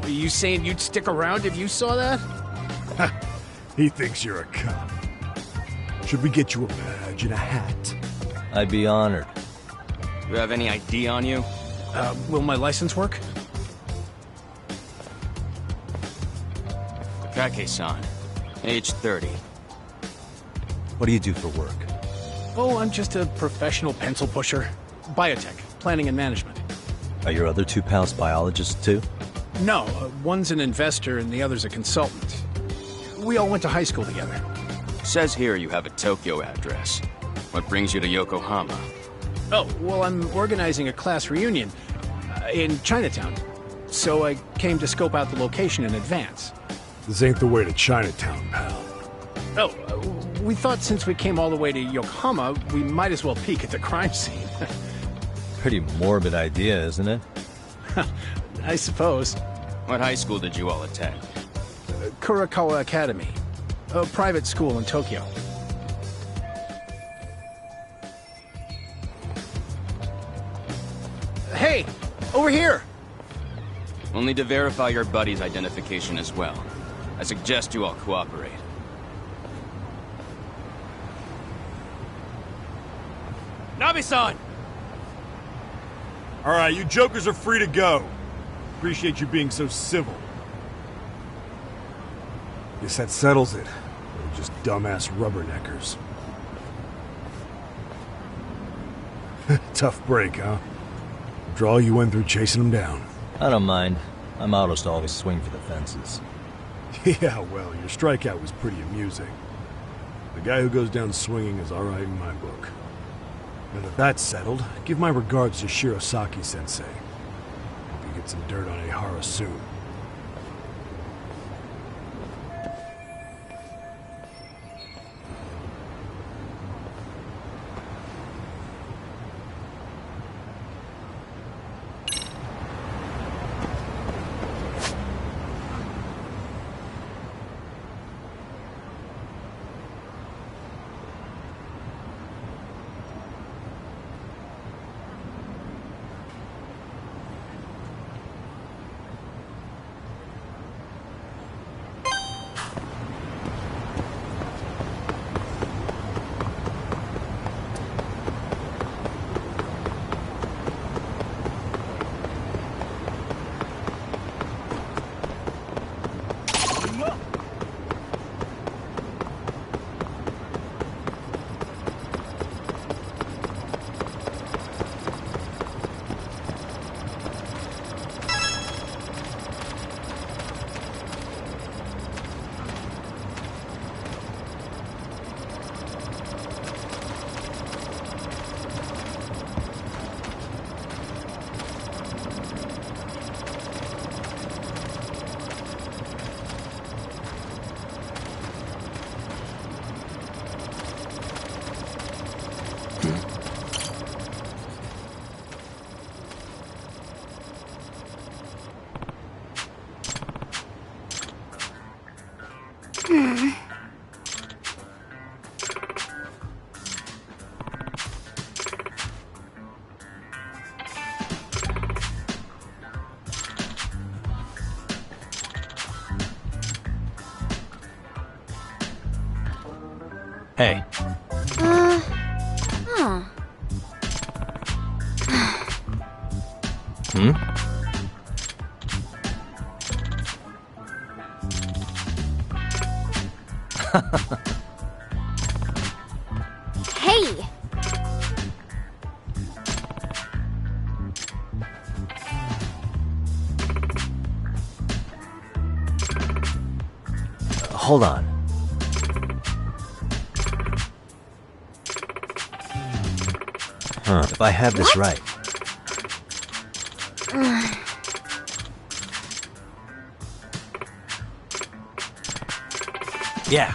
Were you saying you'd stick around if you saw that? He thinks you're a cop. Should we get you a badge and a hat? I'd be honored. Do you have any ID on you? Will my license work? Takake-san, age 30. What do you do for work? Oh, I'm just a professional pencil pusher. Biotech, planning and management. Are your other 2 pals biologists too? No, one's an investor and the other's a consultant. We all went to high school together. Says here you have a Tokyo address. What brings you to Yokohama? Oh, well, I'm organizing a class reunion in Chinatown. So I came to scope out the location in advance. This ain't the way to Chinatown, pal. Oh, we thought since we came all the way to Yokohama, we might as well peek at the crime scene. Pretty morbid idea, isn't it? I suppose. What high school did you all attend? Kurakawa Academy, a private school in Tokyo. Hey, over here! We'll need to verify your buddy's identification as well. I suggest you all cooperate. Nabi-san! Alright, you jokers are free to go. Appreciate you being so civil. Guess that settles it. They're just dumbass rubberneckers. Tough break, huh? After all you went through chasing them down. I don't mind. I'm autos to always swing for the fences. Yeah, well, your strikeout was pretty amusing. The guy who goes down swinging is alright in my book. Now that that's settled, give my regards to Shirosaki-sensei. Hope you get some dirt on Ehara soon. Hey. Hmm? Hey! Hold on. Huh, if I have this right. Yeah,